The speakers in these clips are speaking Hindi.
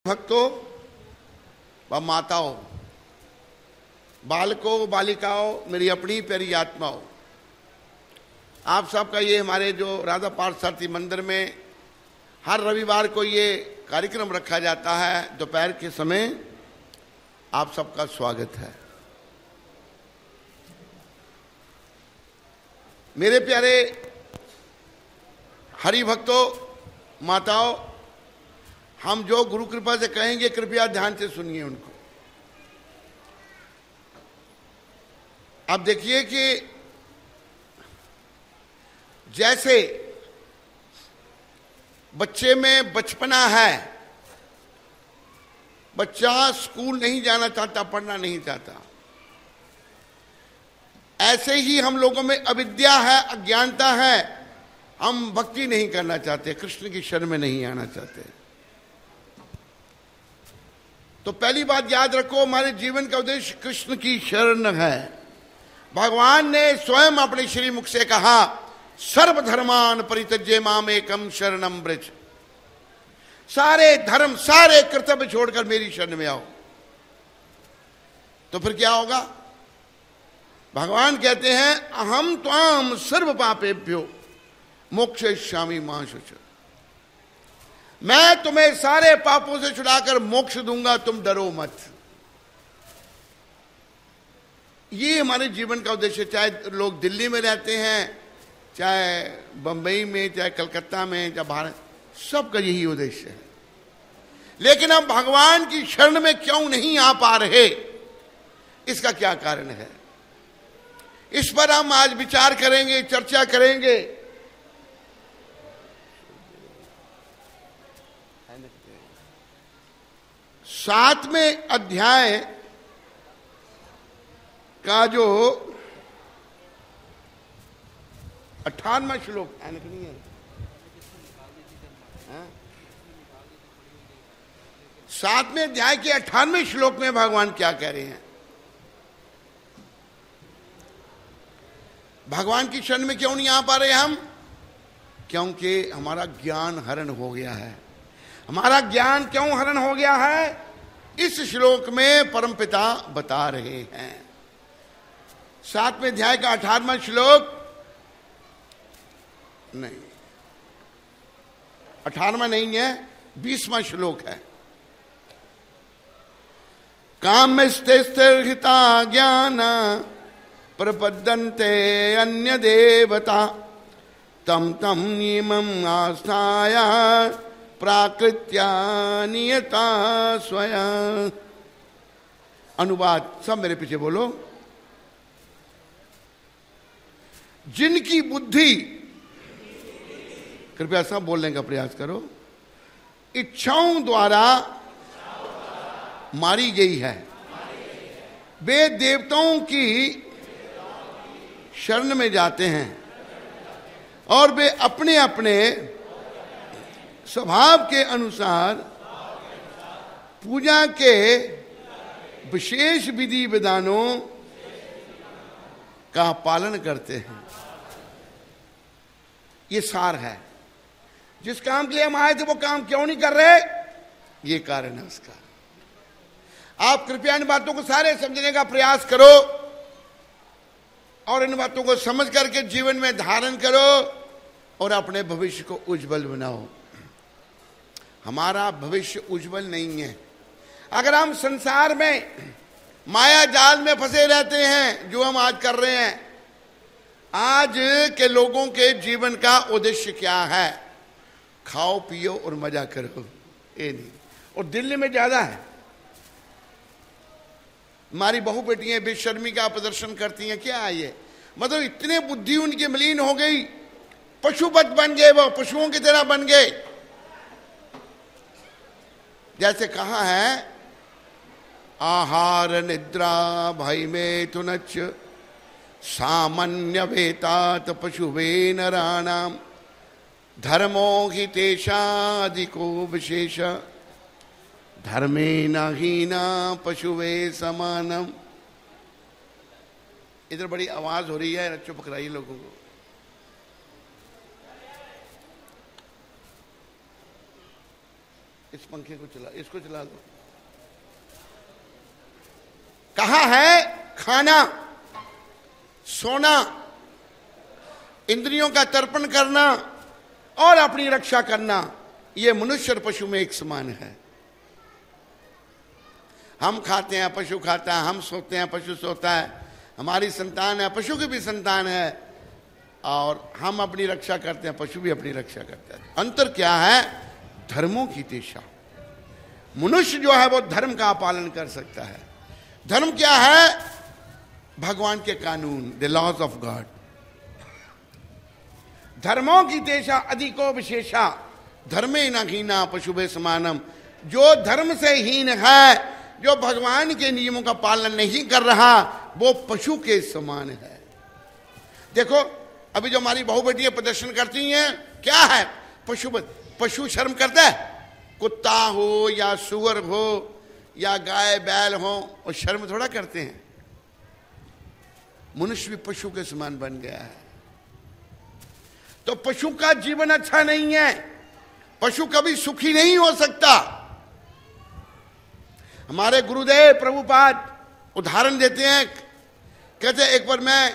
भक्तों व माताओं, बालकों बालिकाओं, मेरी अपनी प्यारी आत्माओं, आप सबका ये हमारे जो राधा पार्थसारथी मंदिर में हर रविवार को ये कार्यक्रम रखा जाता है दोपहर के समय, आप सबका स्वागत है। मेरे प्यारे हरि भक्तों, माताओं, हम जो गुरु कृपा से कहेंगे कृपया ध्यान से सुनिए उनको। अब देखिए कि जैसे बच्चे में बचपना है, बच्चा स्कूल नहीं जाना चाहता, पढ़ना नहीं चाहता, ऐसे ही हम लोगों में अविद्या है, अज्ञानता है, हम भक्ति नहीं करना चाहते, कृष्ण की शरण में नहीं आना चाहते। तो पहली बात याद रखो, हमारे जीवन का उद्देश्य कृष्ण की शरण है। भगवान ने स्वयं अपने श्री मुख से कहा, सर्वधर्मान परित्यज्य माम एकम शरणम व्रज। सारे धर्म, सारे कर्तव्य छोड़कर मेरी शरण में आओ। तो फिर क्या होगा? भगवान कहते हैं, अहम त्वाम सर्व पापेभ्यो मोक्षयिष्यामि मा शुच। मैं तुम्हें सारे पापों से छुड़ाकर मोक्ष दूंगा, तुम डरो मत। ये हमारे जीवन का उद्देश्य, चाहे लोग दिल्ली में रहते हैं, चाहे बंबई में, चाहे कलकत्ता में, चाहे भारत, सबका यही उद्देश्य है। लेकिन हम भगवान की शरण में क्यों नहीं आ पा रहे, इसका क्या कारण है? इस पर हम आज विचार करेंगे, चर्चा करेंगे। 7वें अध्याय का जो 58वां श्लोक है, नहीं है? 7वें अध्याय के 58वें श्लोक में भगवान क्या कह रहे हैं? भगवान की शरण में क्यों नहीं आ पा रहे हम? क्योंकि हमारा ज्ञान हरण हो गया है। हमारा ज्ञान क्यों हरण हो गया है? इस श्लोक में परमपिता बता रहे हैं। 7वें अध्याय का 18वां श्लोक, नहीं 18वां नहीं है, 20वां श्लोक है। कामस्ते स्थिरहिता ज्ञान प्रपद्यन्ते अन्य देवता तम तम नियमं आस्थाय प्राकृत्या नियता स्वयं। अनुवाद सब मेरे पीछे बोलो। जिनकी बुद्धि, कृपया सब बोलने का प्रयास करो, इच्छाओं द्वारा मारी गई है, वे देवताओं की शरण में जाते हैं और वे अपने अपने स्वभाव के अनुसार पूजा के विशेष विधि विधानों का पालन करते हैं। ये सार है। जिस काम के लिए हम आए थे वो काम क्यों नहीं कर रहे, ये कारण है उसका। आप कृपया इन बातों को सारे समझने का प्रयास करो और इन बातों को समझ करके जीवन में धारण करो और अपने भविष्य को उज्जवल बनाओ। हमारा भविष्य उज्जवल नहीं है अगर हम संसार में माया जाल में फंसे रहते हैं, जो हम आज कर रहे हैं। आज के लोगों के जीवन का उद्देश्य क्या है? खाओ पियो और मजा करो, ये नहीं। और दिल्ली में ज्यादा है। हमारी बहु बेटियां बेशर्मी का प्रदर्शन करती हैं। क्या है ये? मतलब इतने बुद्धि उनकी मलिन हो गई, पशुपत बन गए, वो पशुओं की तरह बन गए। जैसे कहा है, आहार निद्रा भय में तुनच सामान्य वेतात पशुवे नराणाम धर्मो हि तेषाधिको विशेष धर्मे न हीना पशुवे समानम। इधर बड़ी आवाज हो रही है, चुप कराइए लोगों को। इस पंखे को चला, इसको चला दो। कहा है खाना, सोना, इंद्रियों का तर्पण करना और अपनी रक्षा करना, यह मनुष्य और पशु में एक समान है। हम खाते हैं, पशु खाता है, हम सोते हैं, पशु सोता है, हमारी संतान है, पशु की भी संतान है, और हम अपनी रक्षा करते हैं, पशु भी अपनी रक्षा करता है। अंतर क्या है? धर्मों की दिशा। मनुष्य जो है वो धर्म का पालन कर सकता है। धर्म क्या है? भगवान के कानून, द लॉज ऑफ गॉड। धर्मों की दिशा अधिको विशेषा, धर्मे न हीना पशुभे समानम। जो धर्म से हीन है, जो भगवान के नियमों का पालन नहीं कर रहा, वो पशु के समान है। देखो अभी जो हमारी बहू बेटियां प्रदर्शन करती हैं, क्या है? पशु शर्म करता है? कुत्ता हो या सुअर हो या गाय बैल हो, और शर्म थोड़ा करते हैं। मनुष्य भी पशु के समान बन गया है। तो पशु का जीवन अच्छा नहीं है, पशु कभी सुखी नहीं हो सकता। हमारे गुरुदेव प्रभुपाद उदाहरण देते हैं, कहते हैं एक बार मैं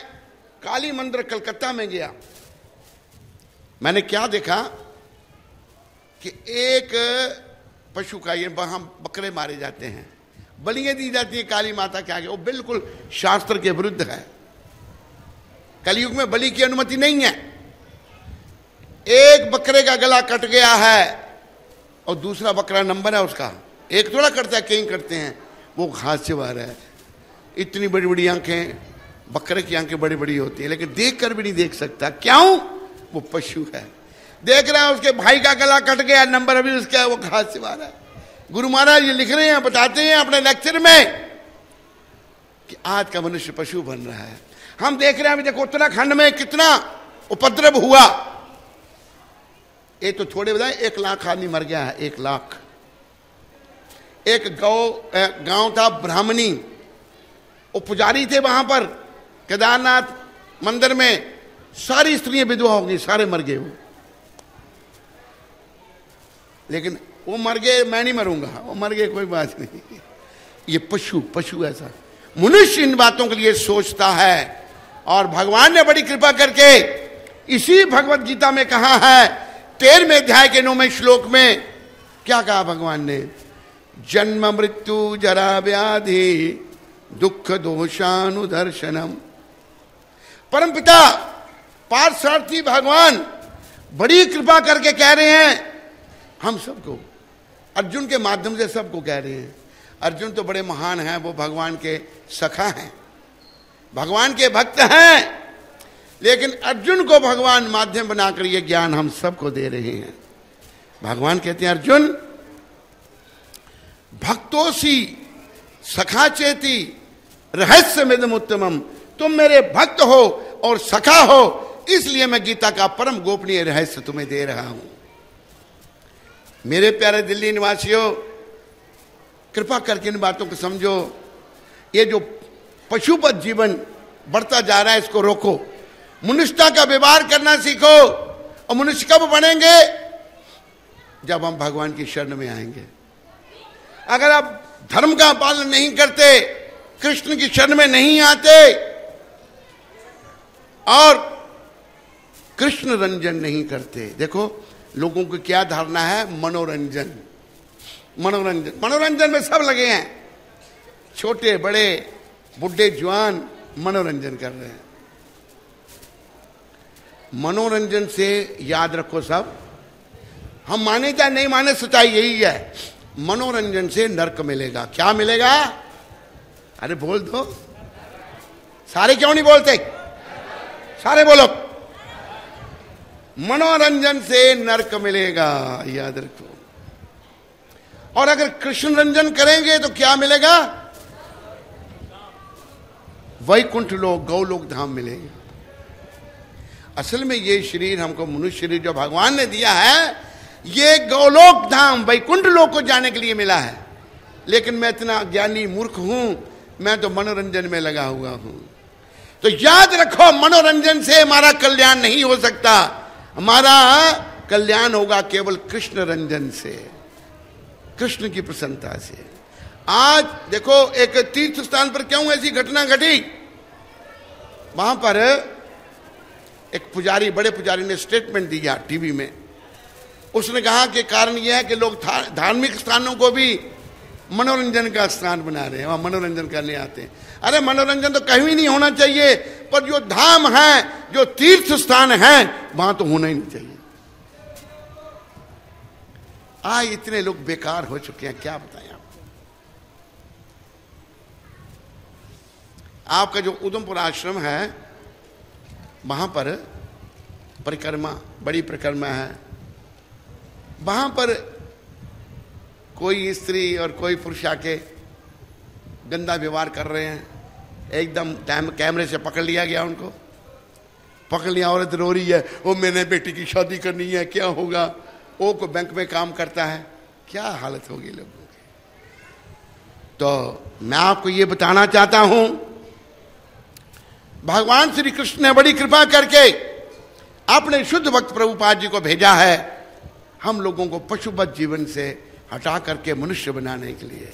काली मंदिर कलकत्ता में गया, मैंने क्या देखा कि एक पशु का, ये वहां बकरे मारे जाते हैं, बलियां दी जाती है काली माता के आगे, वो बिल्कुल शास्त्र के विरुद्ध है। कलयुग में बलि की अनुमति नहीं है। एक बकरे का गला कट गया है और दूसरा बकरा नंबर है उसका, एक थोड़ा कटता है, कई कटते हैं, वो घास चबा रहा है। इतनी बड़ी बड़ी आंखें, बकरे की आंखें बड़ी बड़ी होती है, लेकिन देख कर भी नहीं देख सकता। क्यों? वो पशु है। देख रहा है उसके भाई का गला कट गया, नंबर अभी उसका है, वो घास चबा रहा है। गुरु महाराज ये लिख रहे हैं, बताते हैं अपने लेक्चर में कि आज का मनुष्य पशु बन रहा है। हम देख रहे हैं अभी, देखो उत्तराखंड में कितना उपद्रव हुआ। ये तो थोड़े बताए, 1 लाख आदमी मर गया है, 1 लाख। एक गांव था ब्राह्मणी, वो पुजारी थे वहां पर केदारनाथ मंदिर में, सारी स्त्रियां विधवा हो गई, सारे मर गए वो। लेकिन वो मर गए, मैं नहीं मरूंगा, वो मर गए, कोई बात नहीं। ये पशु ऐसा। मनुष्य इन बातों के लिए सोचता है, और भगवान ने बड़ी कृपा करके इसी भगवत गीता में कहा है, 13वें अध्याय के 9वें श्लोक में क्या कहा भगवान ने? जन्म मृत्यु जरा व्याधि दुख दोषानुदर्शनम। परमपिता पार्थसारथी भगवान बड़ी कृपा करके कह रहे हैं हम सबको, अर्जुन के माध्यम से सबको कह रहे हैं। अर्जुन तो बड़े महान हैं, वो भगवान के सखा हैं, भगवान के भक्त हैं, लेकिन अर्जुन को भगवान माध्यम बनाकर ये ज्ञान हम सबको दे रहे हैं। भगवान कहते हैं, अर्जुन भक्तोसी सखा चेती रहस्यमिदम उत्तमम। तुम मेरे भक्त हो और सखा हो, इसलिए मैं गीता का परम गोपनीय रहस्य तुम्हें दे रहा हूं। मेरे प्यारे दिल्ली निवासियों, कृपा करके इन बातों को समझो। ये जो पशुपत जीवन बढ़ता जा रहा है, इसको रोको। मनुष्यता का व्यवहार करना सीखो। और मनुष्य कब बनेंगे? जब हम भगवान की शरण में आएंगे। अगर आप धर्म का पालन नहीं करते, कृष्ण की शरण में नहीं आते और कृष्ण रंजन नहीं करते, देखो लोगों की क्या धारणा है, मनोरंजन मनोरंजन मनोरंजन में सब लगे हैं, छोटे बड़े बुढ़े जवान मनोरंजन कर रहे हैं। मनोरंजन से याद रखो सब, हम माने चाहे नहीं माने, सच्चाई यही है, मनोरंजन से नरक मिलेगा। क्या मिलेगा? अरे बोल दो, सारे क्यों नहीं बोलते? सारे बोलो। मनोरंजन से नरक मिलेगा, याद रखो। और अगर कृष्ण रंजन करेंगे तो क्या मिलेगा? वैकुंठ लोक, गौलोक धाम मिलेगा। असल में ये शरीर हमको, मनुष्य शरीर जो भगवान ने दिया है, ये गौलोक धाम वैकुंठ लोक को जाने के लिए मिला है। लेकिन मैं इतना ज्ञानी मूर्ख हूं, मैं तो मनोरंजन में लगा हुआ हूं। तो याद रखो, मनोरंजन से हमारा कल्याण नहीं हो सकता, हमारा कल्याण होगा केवल कृष्ण रंजन से। कृष्ण की प्रसन्नता से। आज देखो एक तीर्थ स्थान पर क्यों ऐसी घटना घटी, वहां पर एक पुजारी, बड़े पुजारी ने स्टेटमेंट दिया टीवी में। उसने कहा कि कारण यह है कि लोग धार्मिक स्थानों को भी मनोरंजन का स्थान बना रहे हैं, वहां मनोरंजन करने आते हैं। अरे मनोरंजन तो कहीं नहीं होना चाहिए, पर जो धाम है, जो तीर्थ स्थान है, वहां तो होना ही नहीं चाहिए। आज इतने लोग बेकार हो चुके हैं, क्या बताएं आपको। आपका जो उधमपुर आश्रम है, वहां पर परिक्रमा, बड़ी परिक्रमा है, वहां पर कोई स्त्री और कोई पुरुष आके गंदा व्यवहार कर रहे हैं। एकदम कैमरे से पकड़ लिया गया, उनको पकड़ लिया। औरत रो रही है, वो मैंने बेटी की शादी करनी है, क्या होगा। वो को बैंक में काम करता है, क्या हालत होगी लोगों की। तो मैं आपको ये बताना चाहता हूं, भगवान श्री कृष्ण ने बड़ी कृपा करके अपने शुद्ध भक्त प्रभुपाद जी को भेजा है हम लोगों को पशुवत जीवन से हटा करके मनुष्य बनाने के लिए।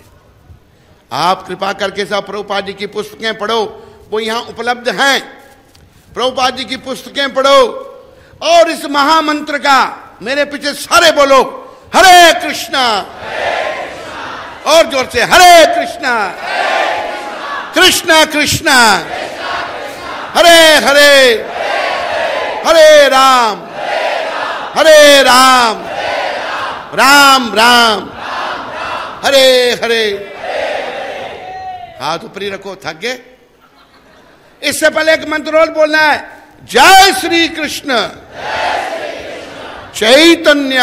आप कृपा करके सब प्रभुपाद जी की पुस्तकें पढ़ो, वो यहां उपलब्ध हैं। प्रभुपाद जी की पुस्तकें पढ़ो और इस महामंत्र का मेरे पीछे सारे बोलो, हरे कृष्णा, और जोर से हरे कृष्णा, कृष्णा कृष्णा, हरे हरे, हरे राम, हरे राम, राम राम, हरे हरे। हाथ ऊपर ही रखो, थक गए। इससे पहले एक मंत्र और बोलना है, जय श्री कृष्ण चैतन्य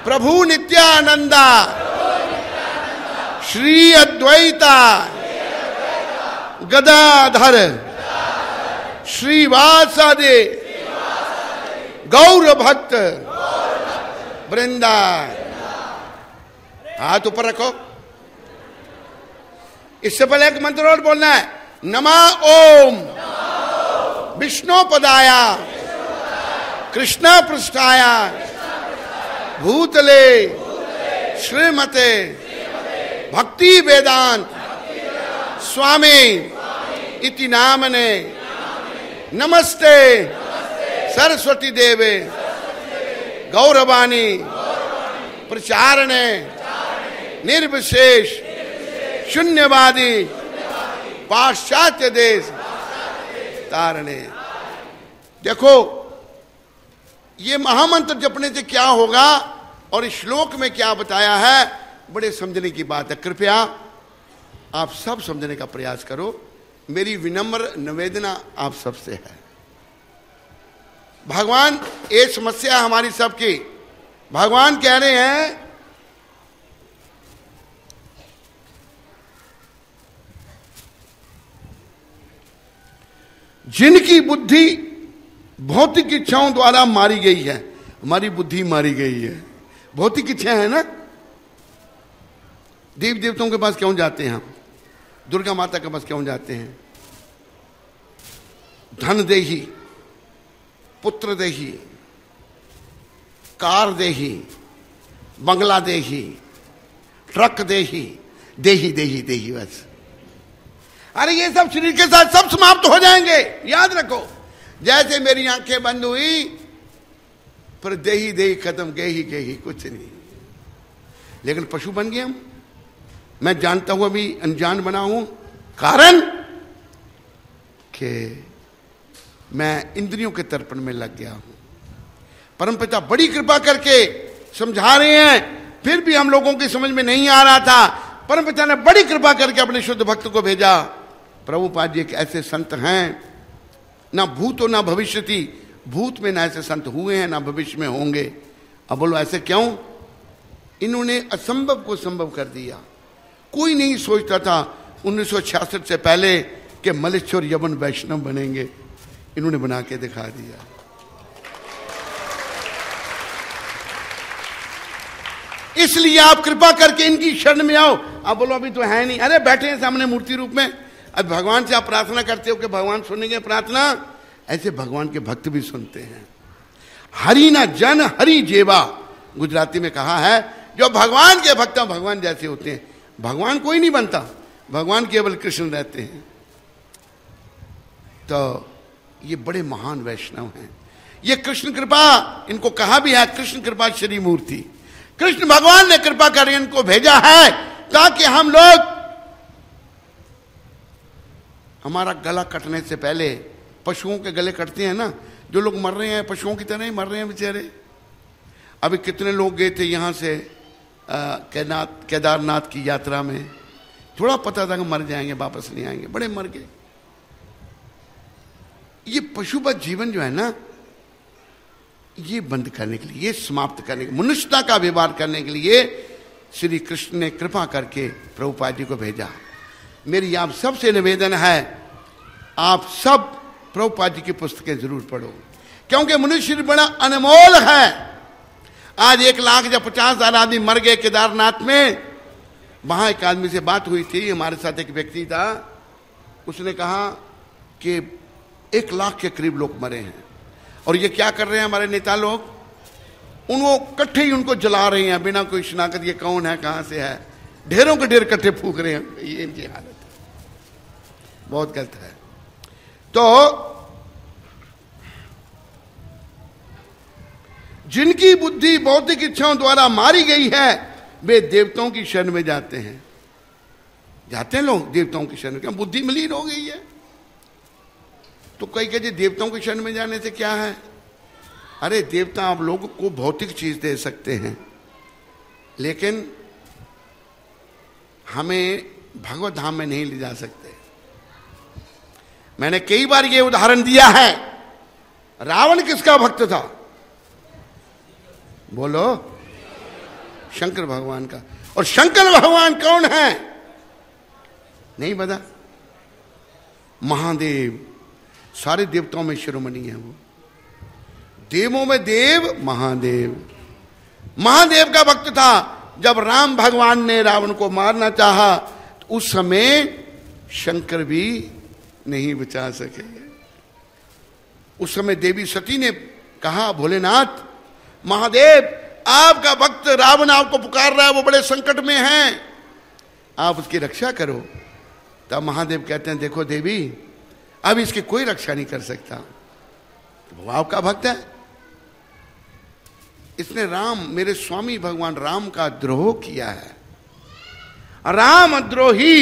प्रभु नित्यानंदा श्री अद्वैता गदाधर श्रीवासादि गौर भक्त वृंदा। हाथ ऊपर रखो। इससे पहले एक मंत्र और बोलना है, नमः ओम विष्णुपदाया कृष्ण पृष्ठाया भूतले श्रीमते भक्ति वेदांत स्वामी इति नामने नमस्ते सरस्वती देवे गौरवाणी प्रचारणे निर्विशेष शून्यवादी पाश्चात्य देश तारणे। देखो ये महामंत्र जपने से क्या होगा और इस श्लोक में क्या बताया है, बड़े समझने की बात है। कृपया आप सब समझने का प्रयास करो। मेरी विनम्र निवेदना आप सबसे है। भगवान, ये समस्या हमारी सबकी, भगवान कह रहे हैं जिनकी बुद्धि भौतिक इच्छाओं द्वारा मारी गई है, हमारी बुद्धि मारी गई है। भौतिक इच्छा है ना, देव देवताओं के पास क्यों जाते हैं हम, दुर्गा माता के पास क्यों जाते हैं। धन देही, पुत्र देही, कार देही, बंगला देही, ट्रक देही, देही देही देही, बस। अरे ये सब शरीर के साथ सब समाप्त हो जाएंगे, याद रखो। जैसे मेरी आंखें बंद हुई, पर देही देही खत्म, गेही गेही कुछ नहीं। लेकिन पशु बन गए हम। मैं जानता हूं अभी अनजान बना हूं, कारण कि मैं इंद्रियों के तर्पण में लग गया हूं। परमपिता बड़ी कृपा करके समझा रहे हैं, फिर भी हम लोगों की समझ में नहीं आ रहा था। परमपिता ने बड़ी कृपा करके अपने शुद्ध भक्त को भेजा। प्रभुपाद जी एक ऐसे संत हैं, ना भूत और ना भविष्यति, भूत में ना ऐसे संत हुए हैं, ना भविष्य में होंगे। अब बोलो ऐसे क्यों? इन्होंने असंभव को संभव कर दिया। कोई नहीं सोचता था 1966 से पहले कि मलेश्वर यवन वैष्णव बनेंगे, इन्होंने बना के दिखा दिया। इसलिए आप कृपा करके इनकी शरण में आओ। आप बोलो अभी तो है नहीं, अरे बैठे हैं सामने मूर्ति रूप में। अब भगवान से आप प्रार्थना करते हो कि भगवान सुनेंगे प्रार्थना, ऐसे भगवान के भक्त भी सुनते हैं। हरि ना जन हरि जेवा, गुजराती में कहा है जो भगवान के भक्त भगवान जैसे होते हैं। भगवान कोई नहीं बनता, भगवान केवल कृष्ण रहते हैं। तो ये बड़े महान वैष्णव हैं। ये कृष्ण कृपा, इनको कहा भी है कृष्ण कृपा श्री मूर्ति। कृष्ण भगवान ने कृपा कर इनको भेजा है ताकि हम लोग, हमारा गला कटने से पहले पशुओं के गले कटते हैं ना, जो लोग मर रहे हैं पशुओं की तरह ही मर रहे हैं बेचारे। अभी कितने लोग गए थे यहां से केदारनाथ की यात्रा में, थोड़ा पता था कि मर जाएंगे, वापस नहीं आएंगे, बड़े मर गए। ये पशुवत जीवन जो है ना, ये बंद करने के लिए, ये समाप्त करने के लिए, मनुष्यता का व्यवहार करने के लिए श्री कृष्ण ने कृपा करके प्रभुपाद जी को भेजा। मेरी आप सबसे निवेदन है, आप सब प्रभुपाद जी की पुस्तकें जरूर पढ़ो, क्योंकि मनुष्य बड़ा अनमोल है। आज 1 लाख या 50,000 आदमी मर गए केदारनाथ में। वहां एक आदमी से बात हुई थी, हमारे साथ एक व्यक्ति था, उसने कहा कि 1 लाख के करीब लोग मरे हैं, और ये क्या कर रहे हैं हमारे नेता लोग, उनको कट्ठे ही उनको जला रहे हैं बिना कोई शिनाख्त, ये कौन है कहां से है, ढेरों के ढेर कट्ठे फूक रहे हैं। ये इनकी हालत है, बहुत गलत है। तो जिनकी बुद्धि भौतिक इच्छाओं द्वारा मारी गई है, वे देवताओं की शरण में जाते हैं। जाते हैं लोग देवताओं की शरण में, क्या बुद्धि मलिन हो गई है? तो कई कहते देवताओं की शरण में जाने से क्या है? अरे देवता आप लोगों को भौतिक चीज दे सकते हैं, लेकिन हमें भगवत धाम में नहीं ले जा सकते। मैंने कई बार ये उदाहरण दिया है। रावण किसका भक्त था? बोलो, शंकर भगवान का। और शंकर भगवान कौन है? नहीं पता? महादेव, सारे देवताओं में शिरोमणि है वो, देवों में देव महादेव। महादेव का भक्त था। जब राम भगवान ने रावण को मारना चाहा तो उस समय शंकर भी नहीं बचा सके। उस समय देवी सती ने कहा, भोलेनाथ महादेव आपका भक्त रावण आपको पुकार रहा है, वो बड़े संकट में है, आप उसकी रक्षा करो। तब महादेव कहते हैं, देखो देवी अब इसकी कोई रक्षा नहीं कर सकता, वो आपका भक्त है, इसने राम मेरे स्वामी भगवान राम का द्रोह किया है। राम द्रोही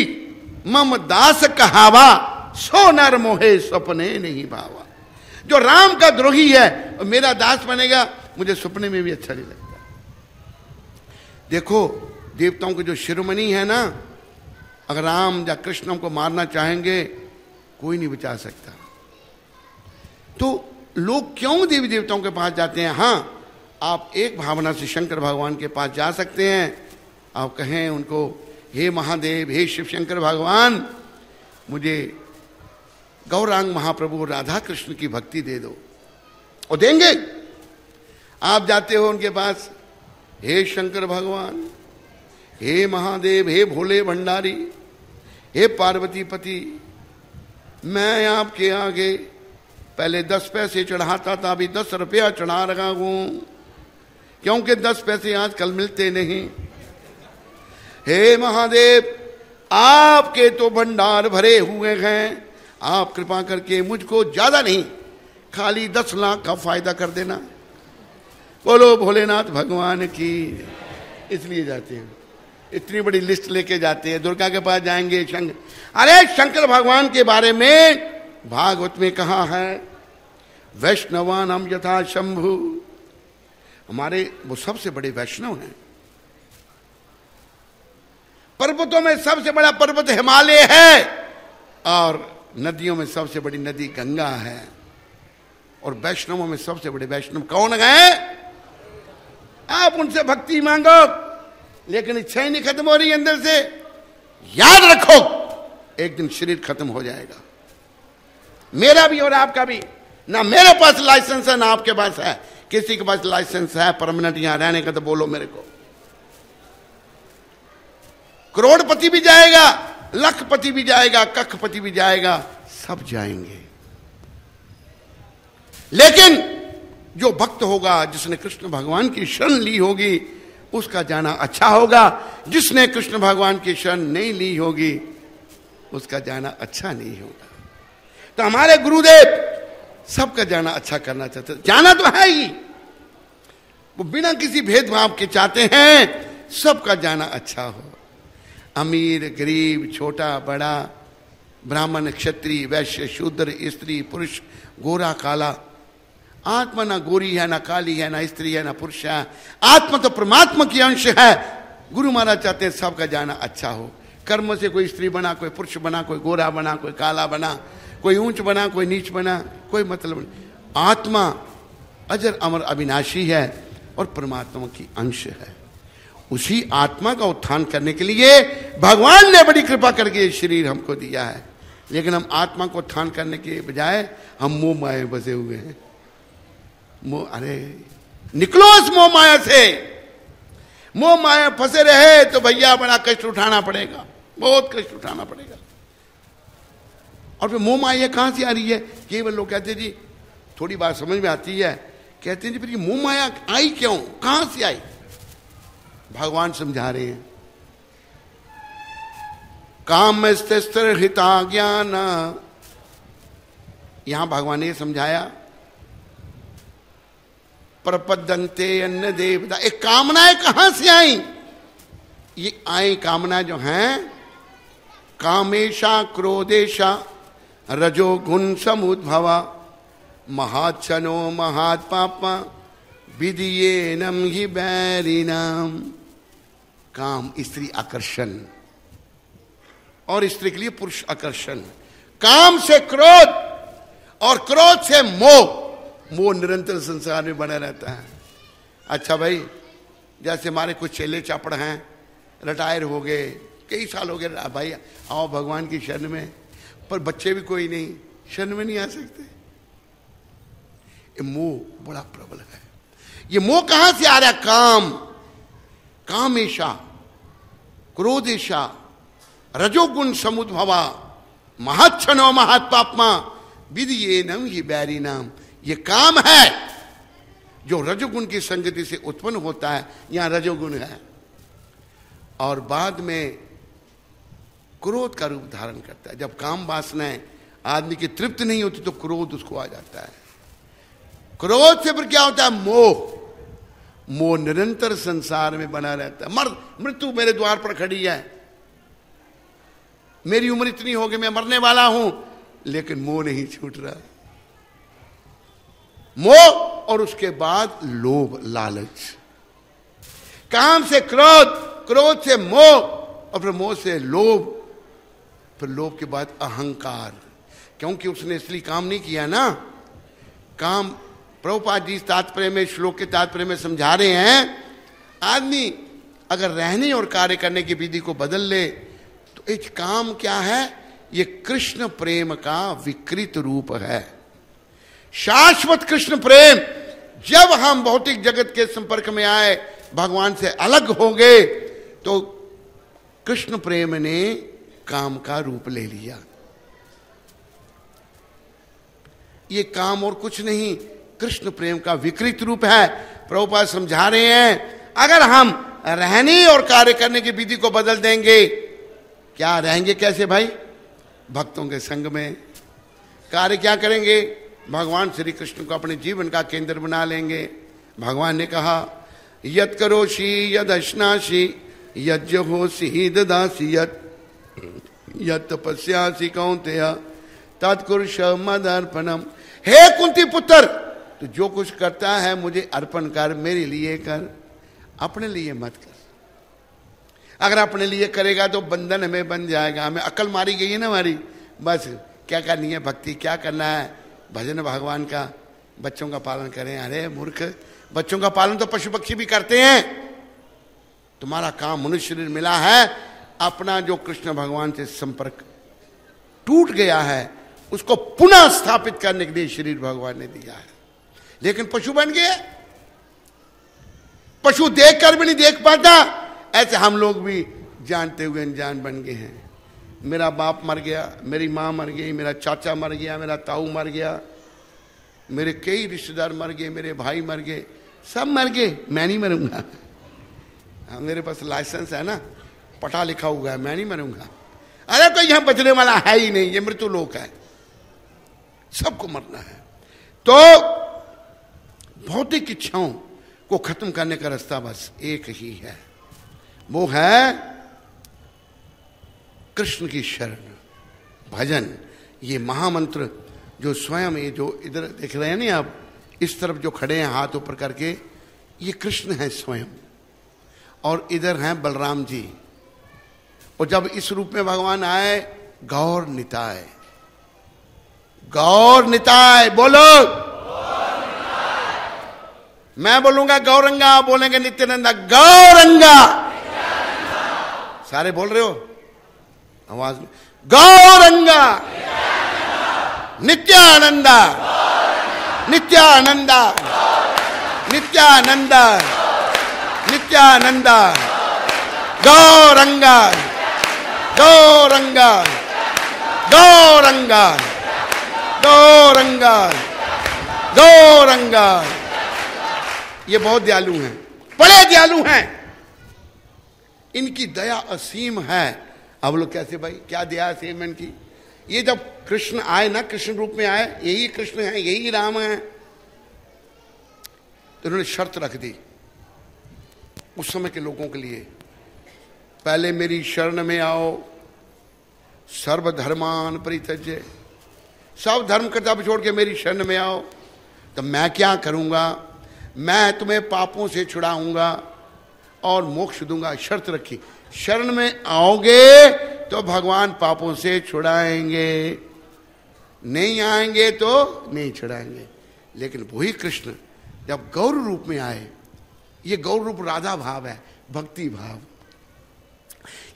मम दास कहावा, सो नर मोहे सपने नहीं भावा। जो राम का द्रोही है मेरा दास बनेगा, मुझे सपने में भी अच्छा नहीं लगता। देखो देवताओं के जो शिरोमणि है ना, अगर राम या कृष्ण को मारना चाहेंगे कोई नहीं बचा सकता। तो लोग क्यों देवी देवताओं के पास जाते हैं? हाँ, आप एक भावना से शंकर भगवान के पास जा सकते हैं। आप कहें उनको, हे महादेव, हे शिव शंकर भगवान, मुझे गौरांग महाप्रभु राधा कृष्ण की भक्ति दे दो, और देंगे। आप जाते हो उनके पास, हे शंकर भगवान, हे महादेव, हे भोले भंडारी, हे पार्वती पति, मैं आपके आगे पहले 10 पैसे चढ़ाता था, अभी 10 रुपया चढ़ा रहा हूं, क्योंकि 10 पैसे आजकल मिलते नहीं। हे महादेव, आपके तो भंडार भरे हुए हैं, आप कृपा करके मुझको ज्यादा नहीं, खाली 10 लाख का फायदा कर देना। बोलो भोलेनाथ भगवान की। इसलिए जाते हैं, इतनी बड़ी लिस्ट लेके जाते हैं। दुर्गा के पास जाएंगे, अरे शंकर भगवान के बारे में भागवत में कहा है, वैष्णवानाम यथा शंभु, हमारे वो सबसे बड़े वैष्णव हैं। पर्वतों में सबसे बड़ा पर्वत हिमालय है, और नदियों में सबसे बड़ी नदी गंगा है, और वैष्णवों में सबसे बड़े वैष्णव कौन है? आप उनसे भक्ति मांगो, लेकिन इच्छा ही नहीं खत्म हो रही अंदर से। याद रखो, एक दिन शरीर खत्म हो जाएगा, मेरा भी और आपका भी। ना मेरे पास लाइसेंस है ना आपके पास है। किसी के पास लाइसेंस है परमानेंट यहां रहने का तो बोलो मेरे को। करोड़पति भी जाएगा, लखपति भी जाएगा, कखपति भी जाएगा, सब जाएंगे। लेकिन जो भक्त होगा, जिसने कृष्ण भगवान की शरण ली होगी, उसका जाना अच्छा होगा। जिसने कृष्ण भगवान की शरण नहीं ली होगी उसका जाना अच्छा नहीं होगा। तो हमारे गुरुदेव सबका जाना अच्छा करना चाहते, जाना तो है ही, वो बिना किसी भेदभाव के चाहते हैं सबका जाना अच्छा हो। अमीर गरीब, छोटा बड़ा, ब्राह्मण क्षत्रिय वैश्य शूद्र स्त्री पुरुष, गोरा काला, आत्मा ना गोरी है ना काली है ना स्त्री है ना पुरुष है, आत्मा तो परमात्मा की अंश है। गुरु महाराज चाहते हैं सबका जाना अच्छा हो। कर्म से कोई स्त्री बना, कोई पुरुष बना, कोई गोरा बना, कोई काला बना, कोई ऊंच बना, कोई नीच बना, कोई मतलब नहीं। आत्मा अजर अमर अविनाशी है और परमात्मा की अंश है। उसी आत्मा का उत्थान करने के लिए भगवान ने बड़ी कृपा करके ये शरीर हमको दिया है। लेकिन हम आत्मा को उत्थान करने के बजाय हम मोह माया बसे हुए हैं। मोह, अरे निकलो इस मोह माया से। मोह माया फंसे रहे तो भैया बड़ा कष्ट उठाना पड़ेगा, बहुत कष्ट उठाना पड़ेगा। और फिर मोह माया कहां से आ रही है? केवल लोग कहते जी, थोड़ी बात समझ में आती है, कहते हैं जी फिर ये मोह माया आई क्यों, कहां से आई? भगवान समझा रहे हैं, काम स्त्र हिता ज्ञान। यहां भगवान ने समझाया, प्रपदंते अन्न देवता। एक कामनाएं कहां से आई? ये आई कामना जो हैं, कामेशा क्रोधेशा रजोगुण समुद्भवा महाच्छनो महात्पापा विधियेनम ही बैरिनाम। काम स्त्री आकर्षण और स्त्री के लिए पुरुष आकर्षण। काम से क्रोध और क्रोध से मोह। मोह निरंतर संसार में बना रहता है। अच्छा भाई, जैसे हमारे कुछ चेले चापड़ हैं, रिटायर हो गए, कई साल हो गए, भाई आओ भगवान की शरण में, पर बच्चे भी कोई नहीं, शरण में नहीं आ सकते। ये मोह बड़ा प्रबल है। ये मोह कहां से आ रहा है? काम, कामेशा क्रोधेशा रजोगुण समुद्भवा महाच्छनो महात्पापमा विधियेनम ही बैरिनाम। ये काम है जो रजोगुण की संगति से उत्पन्न होता है। यहां रजोगुण है और बाद में क्रोध का रूप धारण करता है। जब काम वासनाएं आदमी की तृप्त नहीं होती तो क्रोध उसको आ जाता है। क्रोध से फिर क्या होता है? मोह। मोह निरंतर संसार में बना रहता है। मृत्यु मेरे द्वार पर खड़ी है, मेरी उम्र इतनी हो गई, मैं मरने वाला हूं, लेकिन मोह नहीं छूट रहा। मोह और उसके बाद लोभ लालच। काम से क्रोध, क्रोध से मोह और फिर मोह से लोभ, फिर लोभ के बाद अहंकार। क्योंकि उसने इसलिए काम नहीं किया ना। काम प्रभुपाद जी तात्पर्य में, श्लोक के तात्पर्य में समझा रहे हैं, आदमी अगर रहने और कार्य करने की विधि को बदल ले तो एक काम क्या है? ये कृष्ण प्रेम का विकृत रूप है। शाश्वत कृष्ण प्रेम। जब हम भौतिक जगत के संपर्क में आए, भगवान से अलग हो गए, तो कृष्ण प्रेम ने काम का रूप ले लिया। ये काम और कुछ नहीं, कृष्ण प्रेम का विकृत रूप है। प्रभुपाद समझा रहे हैं, अगर हम रहने और कार्य करने की विधि को बदल देंगे, क्या रहेंगे कैसे भाई? भक्तों के संग में। कार्य क्या करेंगे? भगवान श्री कृष्ण को अपने जीवन का केंद्र बना लेंगे। भगवान ने कहा, यत करोषि यद अश्नासि यज्जहोषि ददासि यत तपस्यासि कौन्तेय तत्कुरुष मदर्पणम। हे कुंती पुत्र, तो जो कुछ करता है मुझे अर्पण कर, मेरे लिए कर, अपने लिए मत कर। अगर अपने लिए करेगा तो बंधन हमें बन जाएगा। हमें अकल मारी गई है ना हमारी, बस क्या करनी है भक्ति, क्या करना है भजन भगवान का, बच्चों का पालन करें। अरे मूर्ख, बच्चों का पालन तो पशु पक्षी भी करते हैं। तुम्हारा काम मनुष्य शरीर मिला है, अपना जो कृष्ण भगवान से संपर्क टूट गया है उसको पुनः स्थापित करने के लिए शरीर भगवान ने दिया है। लेकिन पशु बन गए, पशु देख कर भी नहीं देख पाता, ऐसे हम लोग भी जानते हुए अनजान बन गए हैं। मेरा बाप मर गया, मेरी माँ मर गई, मेरा चाचा मर गया, मेरा ताऊ मर गया, मेरे कई रिश्तेदार मर गए, मेरे भाई मर गए, सब मर गए, मैं नहीं मरूंगा। मेरे पास लाइसेंस है ना, पटा लिखा हुआ है, मैं नहीं मरूंगा। अरे कोई यहां बचने वाला है ही नहीं, ये मृत्यु लोक है, सबको मरना है। तो भौतिक इच्छाओं को खत्म करने का रास्ता बस एक ही है, वो है कृष्ण की शरण, भजन। ये महामंत्र जो स्वयं, ये जो इधर देख रहे हैं ना आप, इस तरफ जो खड़े हैं हाथ ऊपर करके, ये कृष्ण है स्वयं, और इधर हैं बलराम जी। और जब इस रूप में भगवान आए, गौर निताय, गौर निताय बोलो। मैं बोलूंगा गौरंगा, आप बोलेंगे नित्यानंदा। गौरंगा, सारे बोल रहे हो आवाज में। गौरंगा, नित्यानंदा, नित्यानंदा, नित्यानंदा, नित्यानंदा, गौरंगा, गौरंगा, गौरंगा, गौरंगा, गौरंगा। ये बहुत दयालु हैं, बड़े दयालु हैं, इनकी दया असीम है। अब लोग कैसे भाई, क्या दया असीम है इनकी। ये जब कृष्ण आए ना, कृष्ण रूप में आए, यही कृष्ण है, यही राम है, तो उन्होंने शर्त रख दी उस समय के लोगों के लिए, पहले मेरी शरण में आओ, सर्वधर्मान परित्यज्य, सब धर्म कर्तव्य छोड़ के मेरी शरण में आओ, तो मैं क्या करूंगा, मैं तुम्हें पापों से छुड़ाऊंगा और मोक्ष दूंगा। शर्त रखी, शरण में आओगे तो भगवान पापों से छुड़ाएंगे, नहीं आएंगे तो नहीं छुड़ाएंगे। लेकिन वही कृष्ण जब गौर रूप में आए, ये गौर रूप राधा भाव है, भक्ति भाव,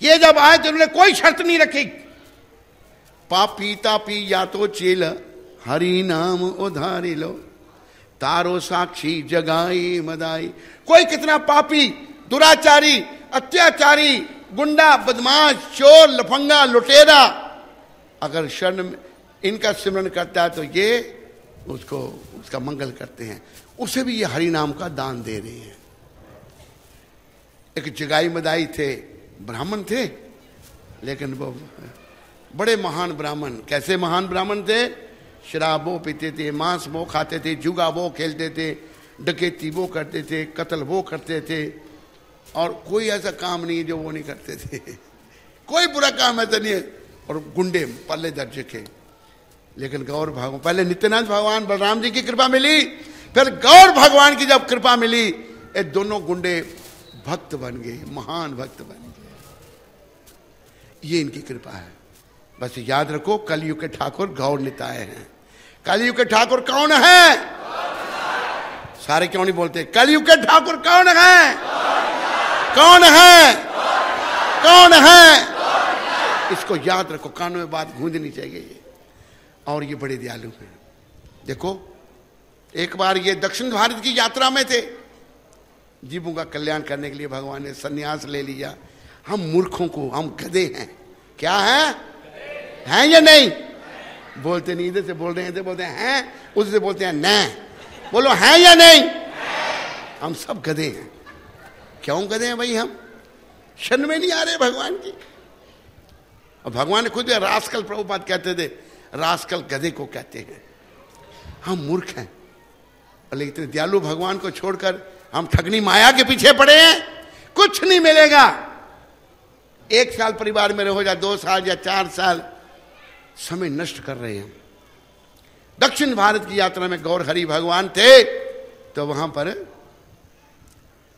ये जब आए तो उन्होंने कोई शर्त नहीं रखी। पापी तापी या तो चेल, हरि नाम उधारी लो, तारो साक्षी जगाई मदाई। कोई कितना पापी, दुराचारी, अत्याचारी, गुंडा, बदमाश, चोर, लफंगा, लुटेरा, अगर शरण में इनका सिमरन करता है तो ये उसको, उसका मंगल करते हैं, उसे भी ये हरि नाम का दान दे रहे हैं। एक जगाई मदाई थे, ब्राह्मण थे, लेकिन वो बड़े महान ब्राह्मण। कैसे महान ब्राह्मण थे, शराब वो पीते थे, मांस वो खाते थे, जुआ वो खेलते थे, डकैती वो करते थे, कत्ल वो करते थे, और कोई ऐसा काम नहीं है जो वो नहीं करते थे, कोई बुरा काम ऐसा नहीं है, और गुंडे पल्ले दर्जे के। लेकिन गौर भगवान, पहले नित्यानंद भगवान बलराम जी की कृपा मिली, फिर गौर भगवान की जब कृपा मिली, ये दोनों गुंडे भक्त बन गए, महान भक्त बन गए। ये इनकी कृपा है। बस याद रखो, कलयुग के ठाकुर गौर निताय हैं। कलयुग के ठाकुर कौन है? सारे क्यों नहीं बोलते? कलयुग के ठाकुर कौन है? कौन है? कौन है? इसको याद रखो, कानों में बात गूंजनी चाहिए ये। और ये बड़े दयालु हैं। देखो, एक बार ये दक्षिण भारत की यात्रा में थे, जीवों का कल्याण करने के लिए भगवान ने संन्यास ले लिया। हम मूर्खों को, हम गधे हैं, क्या हैं या नहीं? बोलते नहीं, इधर से बोल रहे हैं, इधर बोलते हैं, उधर से बोलते हैं न। बोलो हैं या नहीं? हम सब गधे हैं। क्यों गधे हैं भाई? हम शरण में नहीं आ रहे भगवान की। और भगवान ने खुद रास्कल, प्रभुपाद कहते थे, रास्कल गधे को कहते हैं। हम मूर्ख हैं, लेकिन दयालु भगवान को छोड़कर हम ठगनी माया के पीछे पड़े हैं। कुछ नहीं मिलेगा। 1 साल परिवार में रहो या 2 साल या 4 साल, समय नष्ट कर रहे हैं। दक्षिण भारत की यात्रा में गौर हरि भगवान थे, तो वहां पर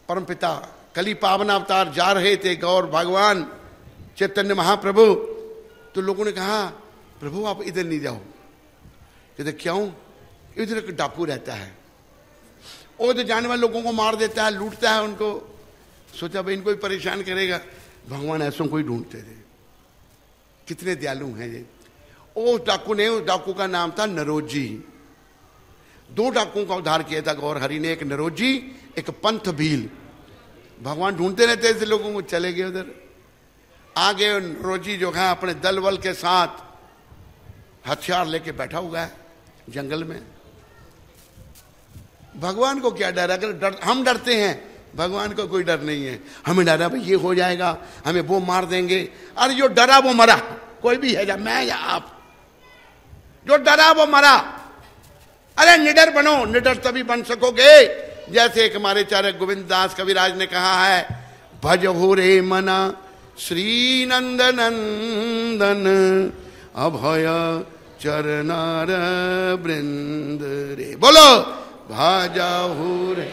परमपिता कली पावन अवतार जा रहे थे, गौर भगवान चैतन्य महाप्रभु। तो लोगों ने कहा, प्रभु आप इधर नहीं जाओ। कहते क्यों? इधर एक डाकू रहता है, वो इधर जाने वाले लोगों को मार देता है, लूटता है उनको। सोचा भाई इनको भी परेशान करेगा। भगवान ऐसों को ही ढूंढते थे। कितने दयालु हैं ये। उस डाकू ने, उस डाकू का नाम था नरोजी। 2 डाकुओं का उद्धार किया था गौर हरि ने, एक नरोजी, एक पंथ भील। भगवान ढूंढते रहते ऐसे लोगों को। चले गए उधर। आगे नरोजी जो है अपने दल बल के साथ हथियार लेके बैठा हुआ है जंगल में। भगवान को क्या डर? अगर हम डरते हैं भगवान को कोई डर नहीं है। हमें डरा भाई ये हो जाएगा, हमें वो मार देंगे। अरे जो डरा वो मरा, कोई भी है, मैं या आप, जो डरा वो मरा। अरे निडर बनो, निडर तभी बन सकोगे जैसे एक हमारे आचार्य गोविंद दास कविराज ने कहा है, भजहु रे मना श्री नंद नंदन अभय चरनार वृंद रे। बोलो भजहु रे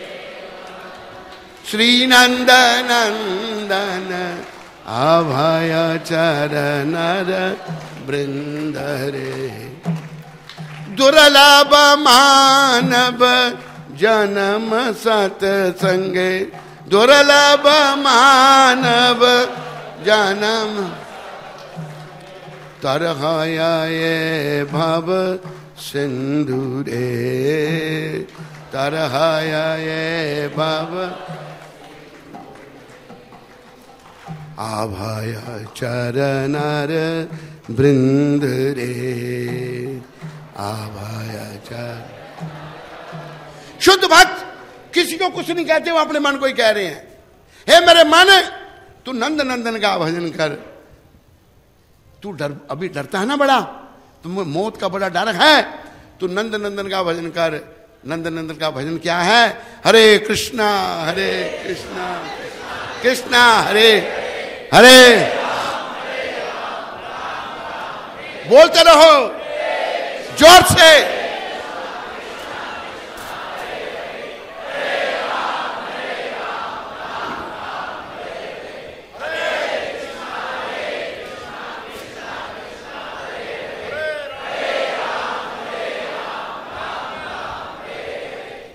श्री नंद नंदन अभय चरनार वृंद रे। दुर्लभ मानव जन्म सत्संगे, दुर्लभ मानव जन्म तरहाये भव सिंधु रे, तरहाये भव अभय चरनार वृंद रे, अभय चरण। शुद्ध भक्त किसी को कुछ नहीं कहते, वो अपने मन को ही कह रहे हैं, हे मेरे मन तू नंद नंदन का भजन कर। तू डर, अभी डरता है ना बड़ा, तुम्हें मौत का बड़ा डर है, तू नंद नंदन का भजन कर। नंद नंदन का भजन क्या है? हरे कृष्णा कृष्णा हरे हरे, बोलते रहो जोर से।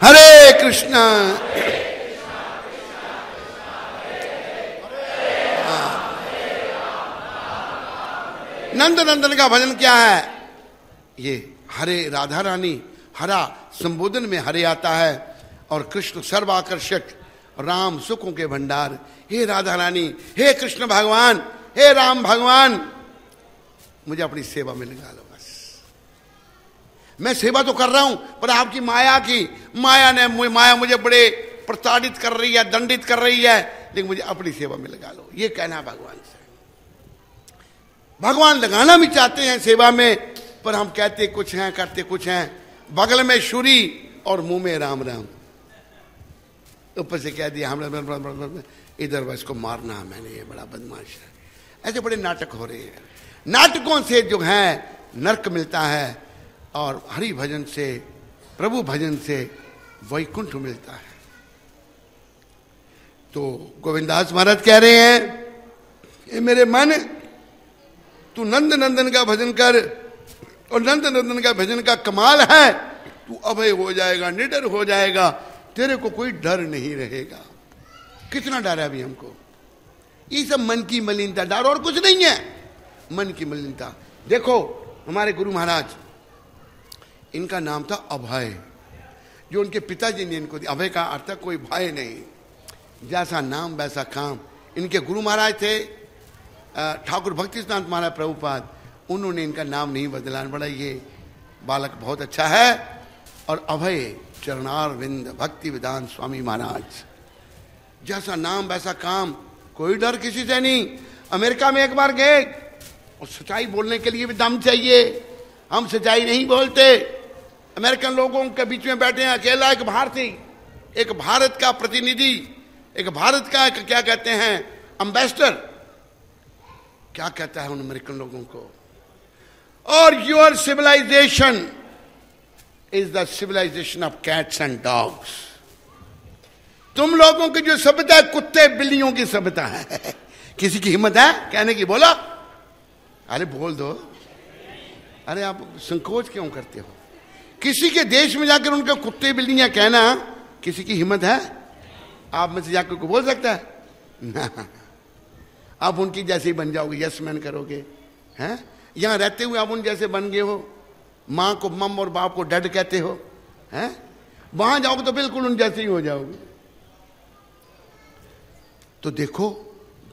हरे कृष्णा नंद नंदन का भजन क्या है? ये हरे राधा रानी, हरा संबोधन में हरे आता है, और कृष्ण सर्वाकर्षक, राम सुखों के भंडार। हे राधा रानी, हे कृष्ण भगवान, हे राम भगवान, मुझे अपनी सेवा में लगा लो बस। मैं सेवा तो कर रहा हूं, पर आपकी माया मुझे बड़े प्रताड़ित कर रही है, दंडित कर रही है, लेकिन मुझे अपनी सेवा में लगा लो। ये कहना भगवान से। भगवान लगाना भी चाहते हैं सेवा में, पर हम कहते कुछ हैं, करते कुछ हैं। बगल में छुरी और मुंह में राम राम, ऊपर से कह दिया हम इधर बस को मारना मैंने, ये बड़ा बदमाश है। ऐसे बड़े नाटक हो रहे हैं। नाटकों से जो है नरक मिलता है, और हरि भजन से, प्रभु भजन से वैकुंठ मिलता है। तो गोविंदास महाराज कह रहे हैं, ये मेरे मन तू नंद नंदन का भजन कर, और नंद नंदन का भजन का कमाल है, तू अभय हो जाएगा, निडर हो जाएगा, तेरे को कोई डर नहीं रहेगा। कितना डर है अभी हमको? ये सब मन की मलिनता, डर और कुछ नहीं है, मन की मलिनता। देखो हमारे गुरु महाराज, इनका नाम था अभय, जो उनके पिताजी ने इनको दिया। अभय का अर्थ है कोई भय नहीं, जैसा नाम वैसा काम। इनके गुरु महाराज थे ठाकुर भक्तिसिद्धांत महाराज प्रभुपाद, उन्होंने इनका नाम नहीं बदला। बड़ा ये बालक बहुत अच्छा है। और अभय चरणार विंद भक्ति विधान स्वामी महाराज, जैसा नाम वैसा काम, कोई डर किसी से नहीं। अमेरिका में एक बार गए, और सच्चाई बोलने के लिए भी दम चाहिए, हम सच्चाई नहीं बोलते। अमेरिकन लोगों के बीच में बैठे हैं, अकेला एक भारतीय, एक भारत का प्रतिनिधि, एक भारत का क्या कहते हैं एम्बेसडर, क्या कहता है उन अमेरिकन लोगों को? और your civilisation is the civilisation of cats and dogs. तुम लोगों की जो सभ्यता है, कुत्ते बिल्लियों की सभ्यता है। किसी की हिम्मत है कहने की? बोलो, अरे बोल दो। अरे आप संकोच क्यों करते हो? किसी के देश में जाकर उनके कुत्ते बिल्लियां कहना, किसी की हिम्मत है? आप में से जाकर को बोल सकता है ना? आप उनकी जैसे ही बन जाओगे, यस मैन करोगे, हैं? यहां रहते हुए आप उन जैसे बन गए हो, मां को मम और बाप को डैड कहते हो, हैं? वहां जाओगे तो बिल्कुल उन जैसे ही हो जाओगे। तो देखो,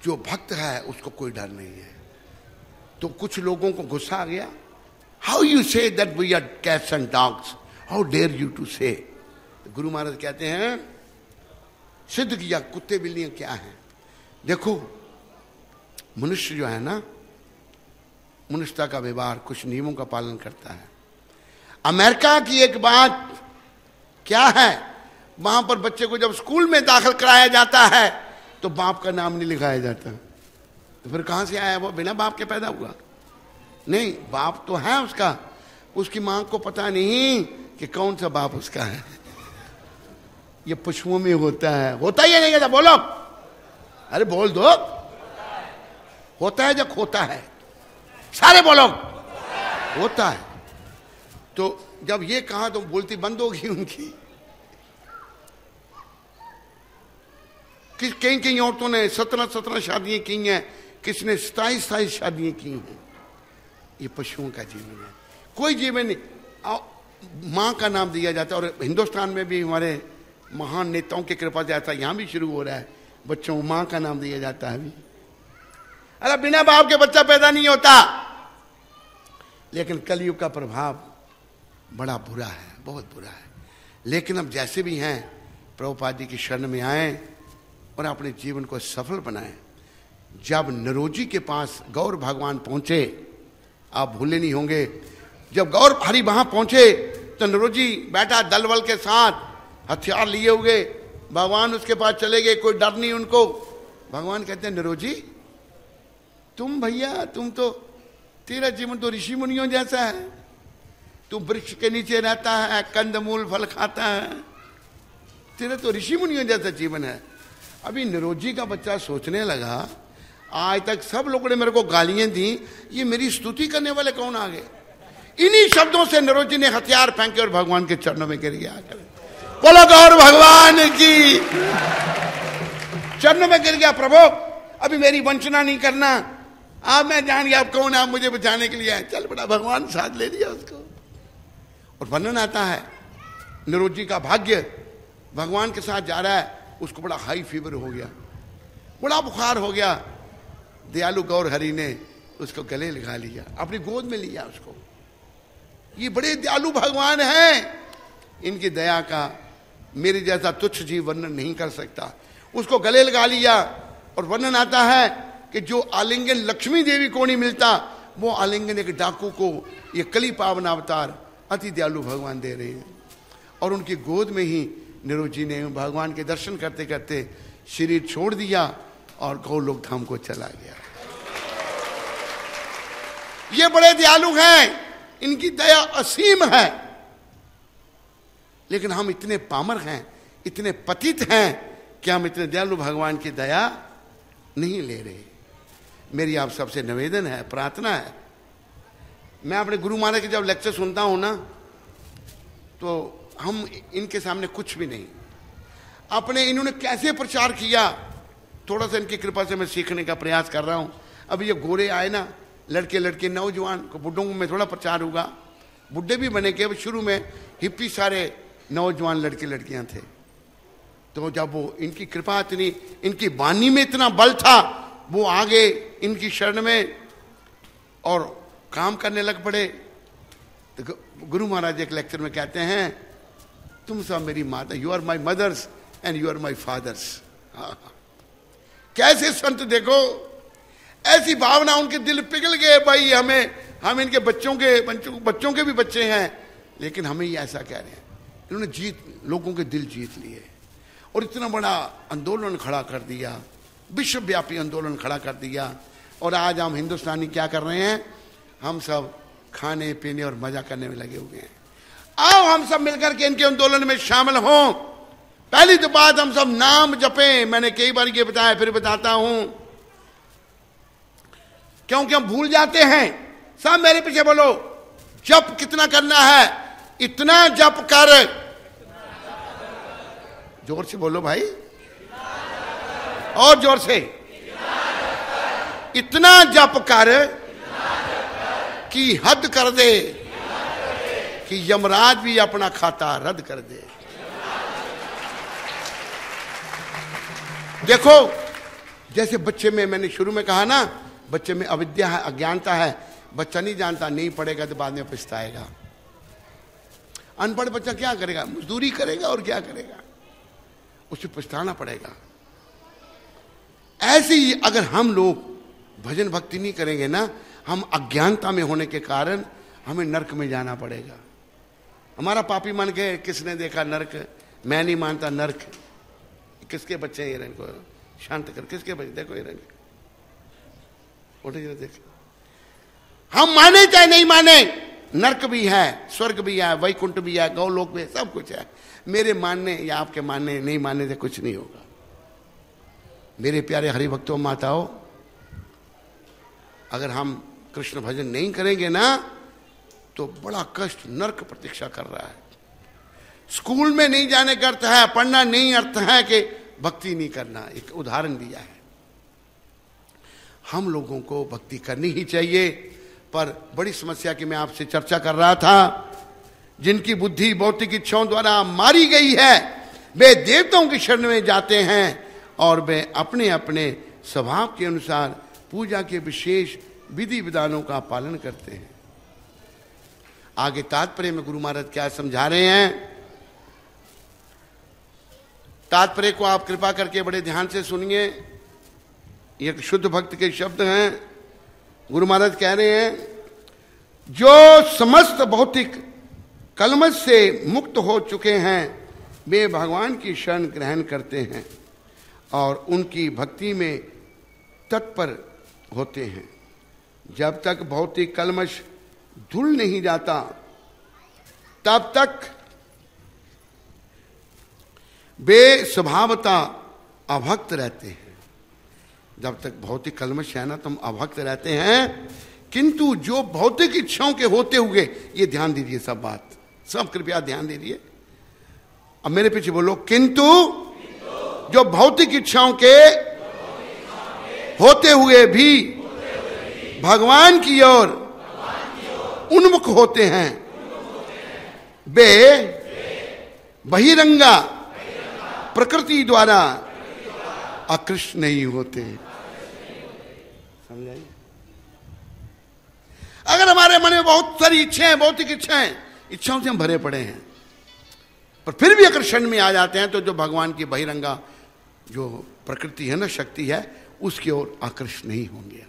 जो भक्त है उसको कोई डर नहीं है। तो कुछ लोगों को गुस्सा आ गया, how you say that we are cats and dogs, how dare you to say. गुरु महाराज कहते हैं, सिद्ध किया कुत्ते बिल्लियां क्या हैं। देखो मनुष्य जो है ना, मनुष्यता का व्यवहार कुछ नियमों का पालन करता है। अमेरिका की एक बात क्या है, वहां पर बच्चे को जब स्कूल में दाखिल कराया जाता है तो बाप का नाम नहीं लिखाया जाता। तो फिर कहां से आया वो, बिना बाप के पैदा हुआ? नहीं, बाप तो है उसका, उसकी मां को पता नहीं कि कौन सा बाप उसका है। ये पशुओं में होता है, होता ही नहीं कहता, बोलो, अरे बोल दो, होता है जब खोता है, सारे बोलो, होता है। तो जब ये कहा तो बोलती बंद होगी उनकी। कई कई औरतों ने 17 शादियां की हैं, किसने 27 शादियां की हैं। ये पशुओं का जीवन है, कोई जीवन नहीं। मां का नाम दिया जाता है, और हिंदुस्तान में भी हमारे महान नेताओं की कृपा से ऐसा यहां भी शुरू हो रहा है, बच्चों को मां का नाम दिया जाता है अभी। अरे बिना बाप के बच्चा पैदा नहीं होता। लेकिन कलयुग का प्रभाव बड़ा बुरा है, बहुत बुरा है। लेकिन अब जैसे भी हैं प्रभुपाद जी की शरण में आए और अपने जीवन को सफल बनाएं। जब नरोजी के पास गौर भगवान पहुंचे, आप भूले नहीं होंगे, जब गौर हरि वहां पहुंचे तो नरोजी बैठा दल बल के साथ, हथियार लिए हुए। भगवान उसके पास चले गए, कोई डर नहीं उनको। भगवान कहते हैं नरोजी तुम भैया, तुम तो, तेरा जीवन तो ऋषि मुनियों जैसा है, तू वृक्ष के नीचे रहता है, कंदमूल फल खाता है, तेरा तो ऋषि मुनियों जैसा जीवन है। अभी नरोजी का बच्चा सोचने लगा, आज तक सब लोगों ने मेरे को गालियां दी, ये मेरी स्तुति करने वाले कौन आ गए। इन्हीं शब्दों से नरोजी ने हथियार फेंके और भगवान के चरणों में गिर गया। बोलो गौर भगवान की, चरणों में गिर गया, प्रभु अभी मेरी वंचना नहीं करना, आप मैं जान गया आप कौन, आप मुझे बचाने के लिए आए। चल बड़ा, भगवान साथ ले लिया उसको। और वर्णन आता है नरोजी का भाग्य, भगवान के साथ जा रहा है, उसको बड़ा हाई फीवर हो गया, बड़ा बुखार हो गया। दयालु गौर हरि ने उसको गले लगा लिया, अपनी गोद में लिया उसको। ये बड़े दयालु भगवान हैं, इनकी दया का मेरे जैसा तुच्छ जीव वर्णन नहीं कर सकता। उसको गले लगा लिया। और वर्णन आता है कि जो आलिंगन लक्ष्मी देवी को नहीं मिलता, वो आलिंगन एक डाकू को ये कली पावन अवतार अति दयालु भगवान दे रहे हैं। और उनकी गोद में ही नरोजी ने भगवान के दर्शन करते करते शरीर छोड़ दिया और गौलोक धाम को चला गया। ये बड़े दयालु हैं, इनकी दया असीम है। लेकिन हम इतने पामर हैं, इतने पतित हैं कि हम इतने दयालु भगवान की दया नहीं ले रहे। मेरी आप सबसे निवेदन है, प्रार्थना है, मैं अपने गुरु महाराज के जब लेक्चर सुनता हूं ना, तो हम इनके सामने कुछ भी नहीं। अपने इन्होंने कैसे प्रचार किया, थोड़ा सा इनकी कृपा से मैं सीखने का प्रयास कर रहा हूं। अभी ये गोरे आए ना, लड़के लड़के नौजवान को, बुड्ढों में थोड़ा प्रचार होगा, बुड्ढे भी बने के। अब शुरू में हिप्पी सारे नौजवान लड़के लड़कियां थे। तो जब वो इनकी कृपा इतनी, इनकी वाणी में इतना बल था, वो आगे इनकी शरण में और काम करने लग पड़े। तो गुरु महाराज एक लेक्चर में कहते हैं, तुम सब मेरी माता, you are my mothers and you are my fathers. कैसे संत देखो, ऐसी भावना उनके दिल पिघल गए, भाई हम इनके बच्चों के भी बच्चे हैं, लेकिन हमें ही ऐसा कह रहे हैं। इन्होंने लोगों के दिल जीत लिए और इतना बड़ा आंदोलन खड़ा कर दिया, विश्वव्यापी आंदोलन खड़ा कर दिया। और आज हम हिंदुस्तानी क्या कर रहे हैं, हम सब खाने पीने और मजा करने में लगे हुए हैं। आओ हम सब मिलकर के इनके आंदोलन में शामिल हों। पहली तो बात, हम सब नाम जपें। मैंने कई बार ये बताया, फिर बताता हूं, क्योंकि हम भूल जाते हैं। सब मेरे पीछे बोलो, जप कितना करना है, इतना जप कर। जोर से बोलो भाई, और जोर से, इतना जप कर कि हद कर दे, कि यमराज भी अपना खाता रद्द कर दे। देखो, जैसे बच्चे में मैंने शुरू में कहा ना, बच्चे में अविद्या है, अज्ञानता है, बच्चा नहीं जानता, नहीं पढ़ेगा तो बाद में पछताएगा। अनपढ़ बच्चा क्या करेगा, मजदूरी करेगा और क्या करेगा। उसे पछताना पड़ेगा। ऐसे ही अगर हम लोग भजन भक्ति नहीं करेंगे ना, हम अज्ञानता में होने के कारण हमें नरक में जाना पड़ेगा। हमारा पापी मन के किसने देखा नरक? मैं नहीं मानता नरक। किसके बच्चे हैं ये? रंग को शांत कर, किसके बच्चे? देखो ये रंग देख। हम माने चाहे नहीं माने, नरक भी है, स्वर्ग भी है, वैकुंठ भी है, गौलोक भी है, सब कुछ है। मेरे मानने या आपके मानने नहीं मानने से कुछ नहीं होगा। मेरे प्यारे हरिभक्तों माताओं, अगर हम कृष्ण भजन नहीं करेंगे ना तो बड़ा कष्ट, नरक प्रतीक्षा कर रहा है। स्कूल में नहीं जाने का अर्थ है, पढ़ना नहीं अर्थ है कि भक्ति नहीं करना। एक उदाहरण दिया है। हम लोगों को भक्ति करनी ही चाहिए, पर बड़ी समस्या की मैं आपसे चर्चा कर रहा था, जिनकी बुद्धि भौतिक इच्छाओं द्वारा मारी गई है, वे देवताओं की शरण में जाते हैं और वे अपने अपने स्वभाव के अनुसार पूजा के विशेष विधि विधानों का पालन करते हैं। आगे तात्पर्य में गुरु महाराज क्या समझा रहे हैं, तात्पर्य को आप कृपा करके बड़े ध्यान से सुनिए। एक शुद्ध भक्त के शब्द हैं। गुरु महाराज कह रहे हैं, जो समस्त भौतिक कलमश से मुक्त हो चुके हैं वे भगवान की शरण ग्रहण करते हैं और उनकी भक्ति में तत्पर होते हैं। जब तक भौतिक कलमश धुल नहीं जाता तब तक वे स्वभावतः अभक्त रहते हैं। जब तक भौतिक कलमश है ना, तुम अभक्त रहते हैं। किंतु जो भौतिक इच्छाओं के होते हुए, ये ध्यान दीजिए, सब बात, सब कृपया ध्यान दीजिए। अब मेरे पीछे बोलो, किंतु जो भौतिक इच्छाओं के होते हुए भी भगवान की ओर उन्मुख होते हैं, वे बहिरंगा प्रकृति द्वारा आकृष्ट नहीं होते। समझाइए। अगर हमारे मन में बहुत सारी इच्छाएं, भौतिक इच्छाओं से हम भरे पड़े हैं, पर फिर भी अगर क्षण में आ जाते हैं तो जो भगवान की बहिरंगा जो प्रकृति है ना, शक्ति है, उसकी ओर आकृष्ट नहीं होंगे।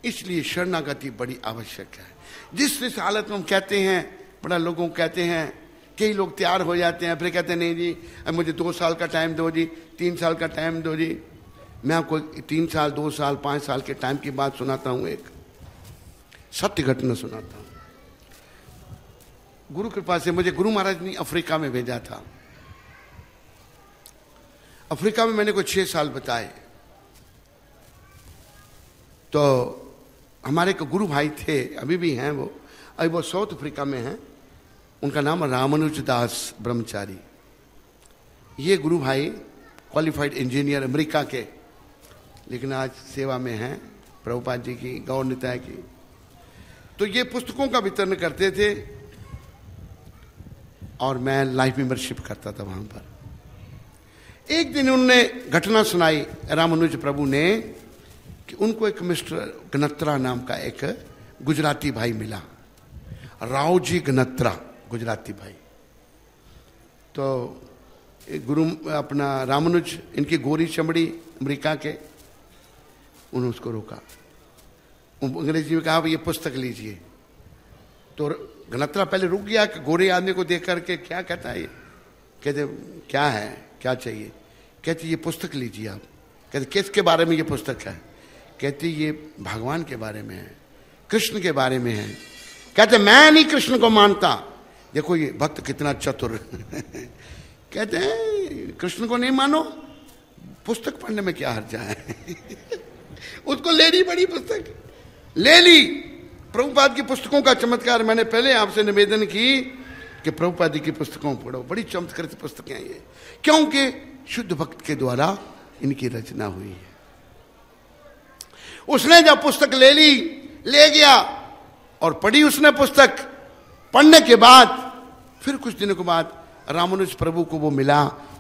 इसलिए शरणागति बड़ी आवश्यक है। जिस हालत में हम कहते हैं, बड़ा लोगों को कहते हैं, कई लोग तैयार हो जाते हैं, फिर कहते हैं नहीं जी अब मुझे 2 साल का टाइम दो जी, 3 साल का टाइम दो जी। मैं आपको 3 साल, 2 साल, 5 साल के टाइम की बात सुनाता हूं। एक सत्य घटना सुनाता हूं। गुरु कृपा से मुझे गुरु महाराज ने अफ्रीका में भेजा था। अफ्रीका में मैंने कुछ 6 साल बताए। तो हमारे एक गुरु भाई थे, अभी भी हैं वो, अभी वो साउथ अफ्रीका में हैं। उनका नाम रामानुज दास ब्रह्मचारी। ये गुरु भाई क्वालिफाइड इंजीनियर अमेरिका के, लेकिन आज सेवा में हैं प्रभुपाद जी की, गौर निताय की। तो ये पुस्तकों का वितरण करते थे और मैं लाइफ मेंबरशिप करता था वहां पर। एक दिन उन्होंने घटना सुनाई रामानुज प्रभु ने कि उनको एक मिस्टर गनत्रा नाम का एक गुजराती भाई मिला, रावजी गनत्रा, गुजराती भाई। तो गुरु अपना रामानुज, इनकी गोरी चमड़ी अमेरिका के, उन्होंने उसको रोका। अंग्रेजी में कहा ये पुस्तक लीजिए। तो गनत्रा पहले रुक गया कि गोरे आदमी को देख करके क्या कहता है ये। कहते क्या है, क्या चाहिए? कहते ये पुस्तक लीजिए आप। कहते किसके बारे में ये पुस्तक है? कहते ये भगवान के बारे में है, कृष्ण के बारे में है। कहते मैं नहीं कृष्ण को मानता। देखो ये भक्त कितना चतुर कहते हैं कृष्ण को नहीं मानो, पुस्तक पढ़ने में क्या हर्जा है उसको ले ली, बड़ी पुस्तक ले ली। प्रभुपाद की पुस्तकों का चमत्कार मैंने पहले आपसे निवेदन की कि प्रभुपाद की पुस्तकों पढ़ो, बड़ी चमत्कृत पुस्तकें ये, क्योंकि शुद्ध भक्त के द्वारा इनकी रचना हुई है। उसने जब पुस्तक ले ली, ले गया और पढ़ी उसने पुस्तक। पढ़ने के बाद फिर कुछ दिनों के बाद रामानुज प्रभु को वो मिला,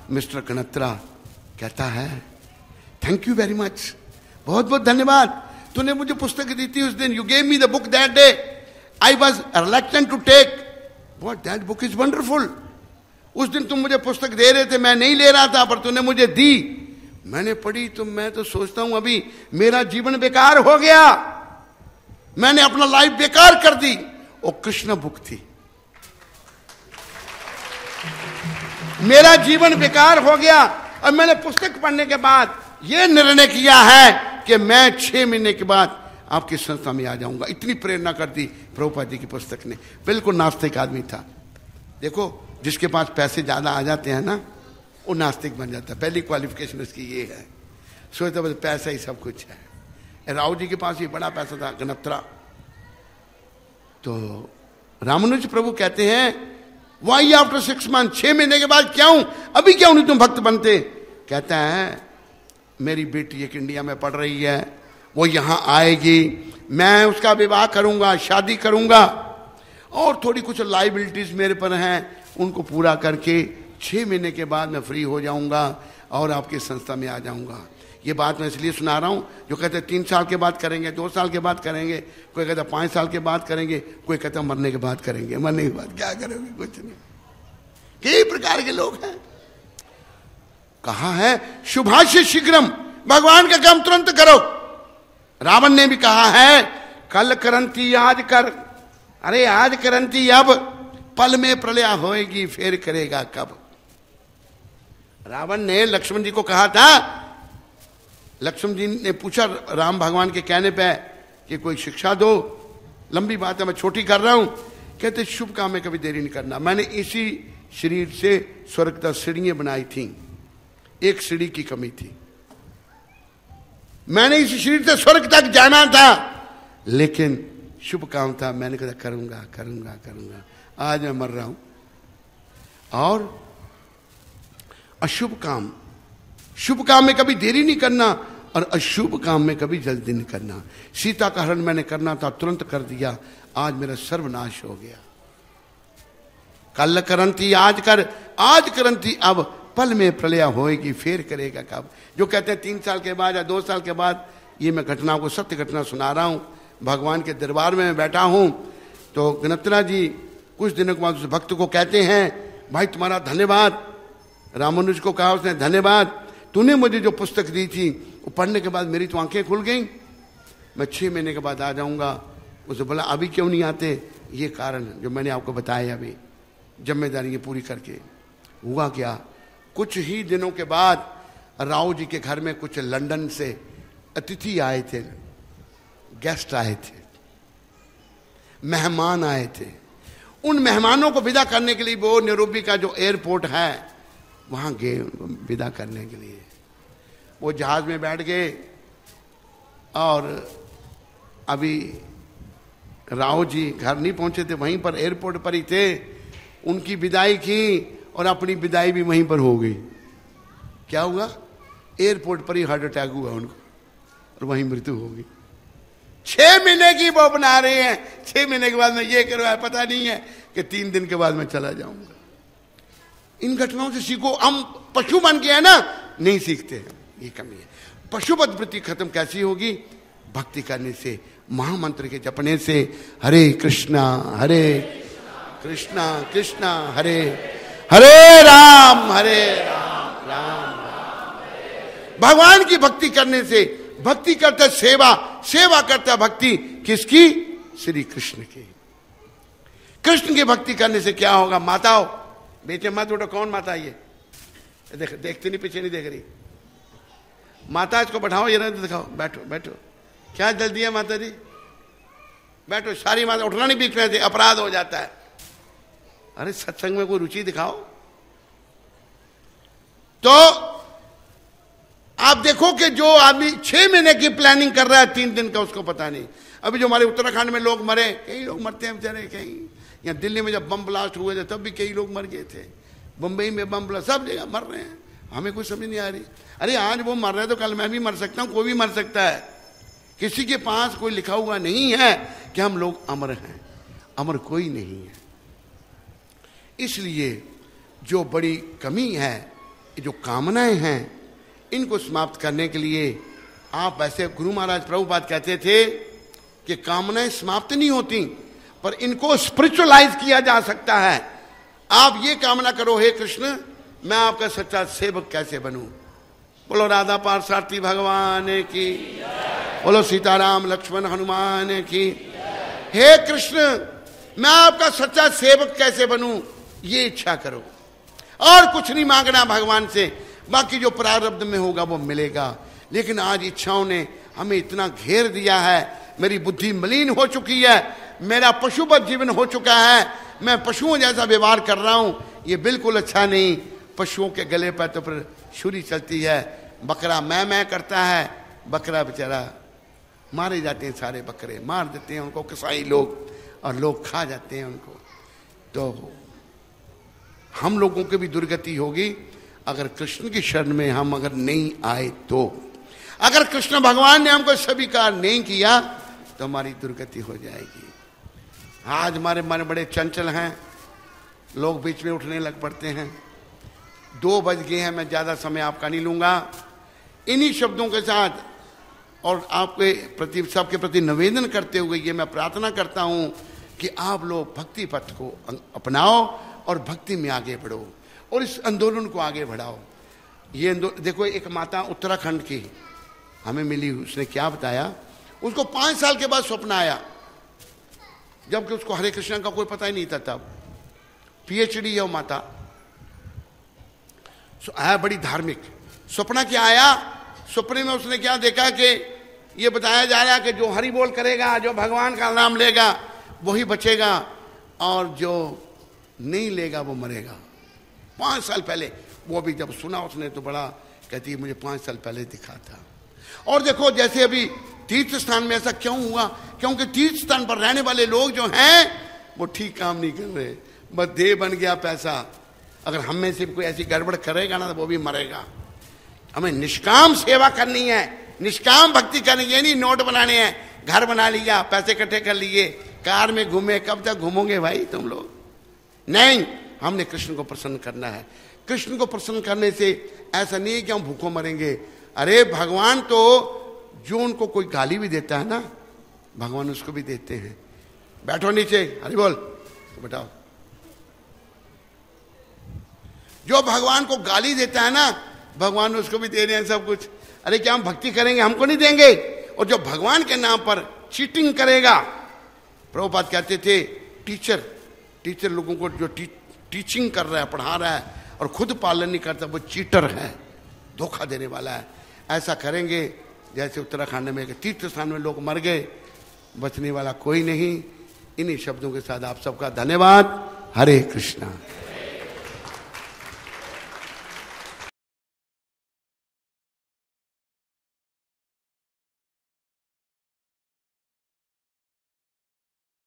मिस्टर गनत्रा। कहता है थैंक यू वेरी मच, बहुत बहुत धन्यवाद, तूने मुझे पुस्तक दी थी उस दिन। You gave me the book that day, I was reluctant to take, but that book is wonderful. उस दिन तुम मुझे पुस्तक दे रहे थे, मैं नहीं ले रहा था, पर तूने मुझे दी, मैंने पढ़ी, तो मैं तो सोचता हूं अभी मेरा जीवन बेकार हो गया, मैंने अपना लाइफ बेकार कर दी। और कृष्ण बुक थी, मेरा जीवन बेकार हो गया। और मैंने पुस्तक पढ़ने के बाद यह निर्णय किया है कि मैं 6 महीने के बाद आपकी संस्था में आ जाऊंगा। इतनी प्रेरणा कर दी प्रभुपाद जी की पुस्तक ने। बिल्कुल नास्तिक आदमी था। देखो, जिसके पास पैसे ज्यादा आ जाते हैं ना, वो नास्तिक बन जाता है। पहली क्वालिफिकेशन उसकी ये है। सोचता बस पैसा ही सब कुछ है। राव जी के पास भी बड़ा पैसा था, गणत्रा। तो रामानुज प्रभु कहते हैं, वाई आफ्टर 6 मंथ, 6 महीने के बाद क्यों, अभी क्यों नहीं तुम भक्त बनते? कहता है, मेरी बेटी एक इंडिया में पढ़ रही है, वो यहां आएगी, मैं उसका विवाह करूंगा, शादी करूंगा, और थोड़ी कुछ लाइबिलिटीज मेरे पर हैं, उनको पूरा करके 6 महीने के बाद मैं फ्री हो जाऊंगा और आपकी संस्था में आ जाऊंगा। ये बात मैं इसलिए सुना रहा हूं, जो कहते हैं 3 साल के बाद करेंगे, 2 साल के बाद करेंगे, कोई कहता 5 साल के बाद करेंगे, कोई कहता मरने के बाद करेंगे। मरने के बाद क्या करोगे? कुछ नहीं। कई प्रकार के लोग हैं। कहा है शुभाष्य शीघ्रम, भगवान का काम तुरंत करो। रावण ने भी कहा है, कल करंती आज कर, अरे आज करंती अब, पल में प्रलय होएगी, फिर करेगा कब। रावण ने लक्ष्मण जी को कहा था, लक्ष्मण जी ने पूछा राम भगवान के कहने पे कि कोई शिक्षा दो, लंबी बात है मैं छोटी कर रहा हूं। कहते शुभ काम में कभी देरी नहीं करना। मैंने इसी शरीर से स्वर्ग तक सीढ़ियां बनाई थी, एक सीढ़ी की कमी थी। मैंने इसी शरीर से स्वर्ग तक जाना था, लेकिन शुभ काम था, मैंने कहा करूंगा करूंगा करूंगा। आज मैं मर रहा हूं। और अशुभ काम, शुभ काम में कभी देरी नहीं करना और अशुभ काम में कभी जल्दी नहीं करना। सीता का हरण मैंने करना था, तुरंत कर दिया, आज मेरा सर्वनाश हो गया। कल करंती आज कर, आज करंती अब, पल में प्रलय होएगी, फिर करेगा कब। जो कहते हैं 3 साल के बाद या 2 साल के बाद, ये मैं घटनाओं को सत्य घटना सुना रहा हूं। भगवान के दरबार में मैं बैठा हूं, तो गणत्रा जी कुछ दिनों के बाद उस भक्त को कहते हैं, भाई तुम्हारा धन्यवाद। रामानुज को कहा उसने, धन्यवाद, तूने मुझे जो पुस्तक दी थी वो पढ़ने के बाद मेरी तो आंखें खुल गई, मैं 6 महीने के बाद आ जाऊंगा। उसे बोला अभी क्यों नहीं आते? ये कारण जो मैंने आपको बताया, अभी जिम्मेदारी पूरी करके। हुआ क्या, कुछ ही दिनों के बाद राव जी के घर में कुछ लंदन से अतिथि आए थे, गेस्ट आए थे, मेहमान आए थे। उन मेहमानों को विदा करने के लिए वो नैरोबी का जो एयरपोर्ट है वहां गए विदा करने के लिए। वो जहाज में बैठ गए और अभी राव जी घर नहीं पहुंचे थे, वहीं पर एयरपोर्ट पर ही थे। उनकी विदाई की और अपनी विदाई भी वहीं पर हो गई। क्या हुआ? एयरपोर्ट पर ही हार्ट अटैक हुआ उनको और वहीं मृत्यु हो गई। 6 महीने की वो बना रहे हैं, 6 महीने के बाद मैं ये करवाया, पता नहीं है कि 3 दिन के बाद मैं चला जाऊंगा। इन घटनाओं से सीखो। हम पशु बन गए ना, नहीं सीखते हैं, ये कमी है। पशुवत वृत्ति खत्म कैसी होगी? भक्ति करने से, महामंत्र के जपने से। हरे कृष्णा कृष्णा कृष्णा हरे हरे राम राम राम। भगवान की भक्ति करने से, भक्ति करता सेवा, सेवा करता भक्ति किसकी? श्री कृष्ण की। कृष्ण की भक्ति करने से क्या होगा? माताओं बेटे मत उठो। कौन माता? ये देखते नहीं, पीछे नहीं देख रही माता। इसको बैठाओ, ये नहीं दिखाओ, बैठो बैठो। क्या जल्दी है माता जी? बैठो। सारी माता उठना नहीं बीच में से, अपराध हो जाता है। अरे सत्संग में कोई रुचि दिखाओ। तो आप देखो कि जो आदमी 6 महीने की प्लानिंग कर रहा है, 3 दिन का उसको पता नहीं। अभी जो हमारे उत्तराखंड में लोग मरे, कई लोग मरते हैं बेचारे। कहीं यहाँ दिल्ली में जब बम ब्लास्ट हुए थे तब भी कई लोग मर गए थे। मुंबई में बम ब्लास्ट, सब जगह मर रहे हैं। हमें कुछ समझ नहीं आ रही। अरे आज वो मर रहे हैं तो कल मैं भी मर सकता हूं, कोई भी मर सकता है। किसी के पास कोई लिखा हुआ नहीं है कि हम लोग अमर हैं। अमर कोई नहीं है। इसलिए जो बड़ी कमी है, जो कामनाएं हैं, इनको समाप्त करने के लिए आप, वैसे गुरु महाराज प्रभुपाद कहते थे कि कामनाएं समाप्त नहीं होती, पर इनको स्पिरिचुअलाइज किया जा सकता है। आप ये कामना करो, हे कृष्ण मैं आपका सच्चा सेवक कैसे बनूं। बोलो राधा पार्षार्थी भगवान की, बोलो सीताराम लक्ष्मण हनुमान की। हे कृष्ण मैं आपका सच्चा सेवक कैसे बनूं, ये इच्छा करो, और कुछ नहीं मांगना भगवान से, बाकी जो प्रारब्ध में होगा वो मिलेगा। लेकिन आज इच्छाओं ने हमें इतना घेर दिया है, मेरी बुद्धि मलिन हो चुकी है, मेरा पशुवत जीवन हो चुका है, मैं पशुओं जैसा व्यवहार कर रहा हूं, ये बिल्कुल अच्छा नहीं। पशुओं के गले पर तो फिर छुरी चलती है, बकरा मैं करता है, बकरा बेचारा मारे जाते हैं, सारे बकरे मार देते हैं उनको कसाई लोग, और लोग खा जाते हैं उनको। तो हम लोगों की भी दुर्गति होगी अगर कृष्ण की शरण में हम अगर नहीं आए तो। अगर कृष्ण भगवान ने हमको स्वीकार नहीं किया तो हमारी दुर्गति हो जाएगी। आज हमारे मन बड़े चंचल हैं, लोग बीच में उठने लग पड़ते हैं। 2 बज गए हैं, मैं ज्यादा समय आपका नहीं लूंगा। इन्हीं शब्दों के साथ और आपके प्रति, सबके प्रति निवेदन करते हुए ये मैं प्रार्थना करता हूं कि आप लोग भक्ति पथ को अपनाओ और भक्ति में आगे बढ़ो और इस आंदोलन को आगे बढ़ाओ। ये देखो, एक माता उत्तराखंड की हमें मिली, उसने क्या बताया, उसको 5 साल के बाद स्वप्न आया, जबकि उसको हरे कृष्ण का कोई पता ही नहीं था तब। PhD है वो माता, है बड़ी धार्मिक। सपना क्या आया, सपने में उसने क्या देखा कि ये बताया जा रहा है कि जो हरि बोल करेगा, जो भगवान का नाम लेगा वही बचेगा, और जो नहीं लेगा वो मरेगा। 5 साल पहले, वो भी जब सुना उसने तो बड़ा कहती है मुझे 5 साल पहले दिखा था। और देखो जैसे अभी तीर्थ स्थान में ऐसा क्यों हुआ, क्योंकि तीर्थ स्थान पर रहने वाले लोग जो हैं वो ठीक काम नहीं कर रहे, बस देह बन गया पैसा। अगर हम में से कोई ऐसी गड़बड़ करेगा ना तो वो भी मरेगा। हमें निष्काम सेवा करनी है, निष्काम भक्ति करनी है, नहीं नोट बनाने हैं, घर बना लिया, पैसे इकट्ठे कर लिए, कार में घूमे, कब तक घूमोगे भाई तुम लोग। नहीं, हमने कृष्ण को प्रसन्न करना है। कृष्ण को प्रसन्न करने से ऐसा नहीं है कि हम भूखों मरेंगे। अरे भगवान तो जो उनको कोई गाली भी देता है ना, भगवान उसको भी देते हैं। बैठो नीचे, हरि बोल, तो बताओ, जो भगवान को गाली देता है ना, भगवान उसको भी दे रहे हैं सब कुछ। अरे क्या हम भक्ति करेंगे, हमको नहीं देंगे। और जो भगवान के नाम पर चीटिंग करेगा, प्रभुपाद कहते थे टीचर लोगों को जो टीचिंग कर रहा है, पढ़ा रहा है और खुद पालन नहीं करता, वो चीटर है, धोखा देने वाला है। ऐसा करेंगे जैसे उत्तराखंड में तीर्थ स्थान में लोग मर गए, बचने वाला कोई नहीं। इन्हीं शब्दों के साथ आप सबका धन्यवाद। हरे कृष्णा।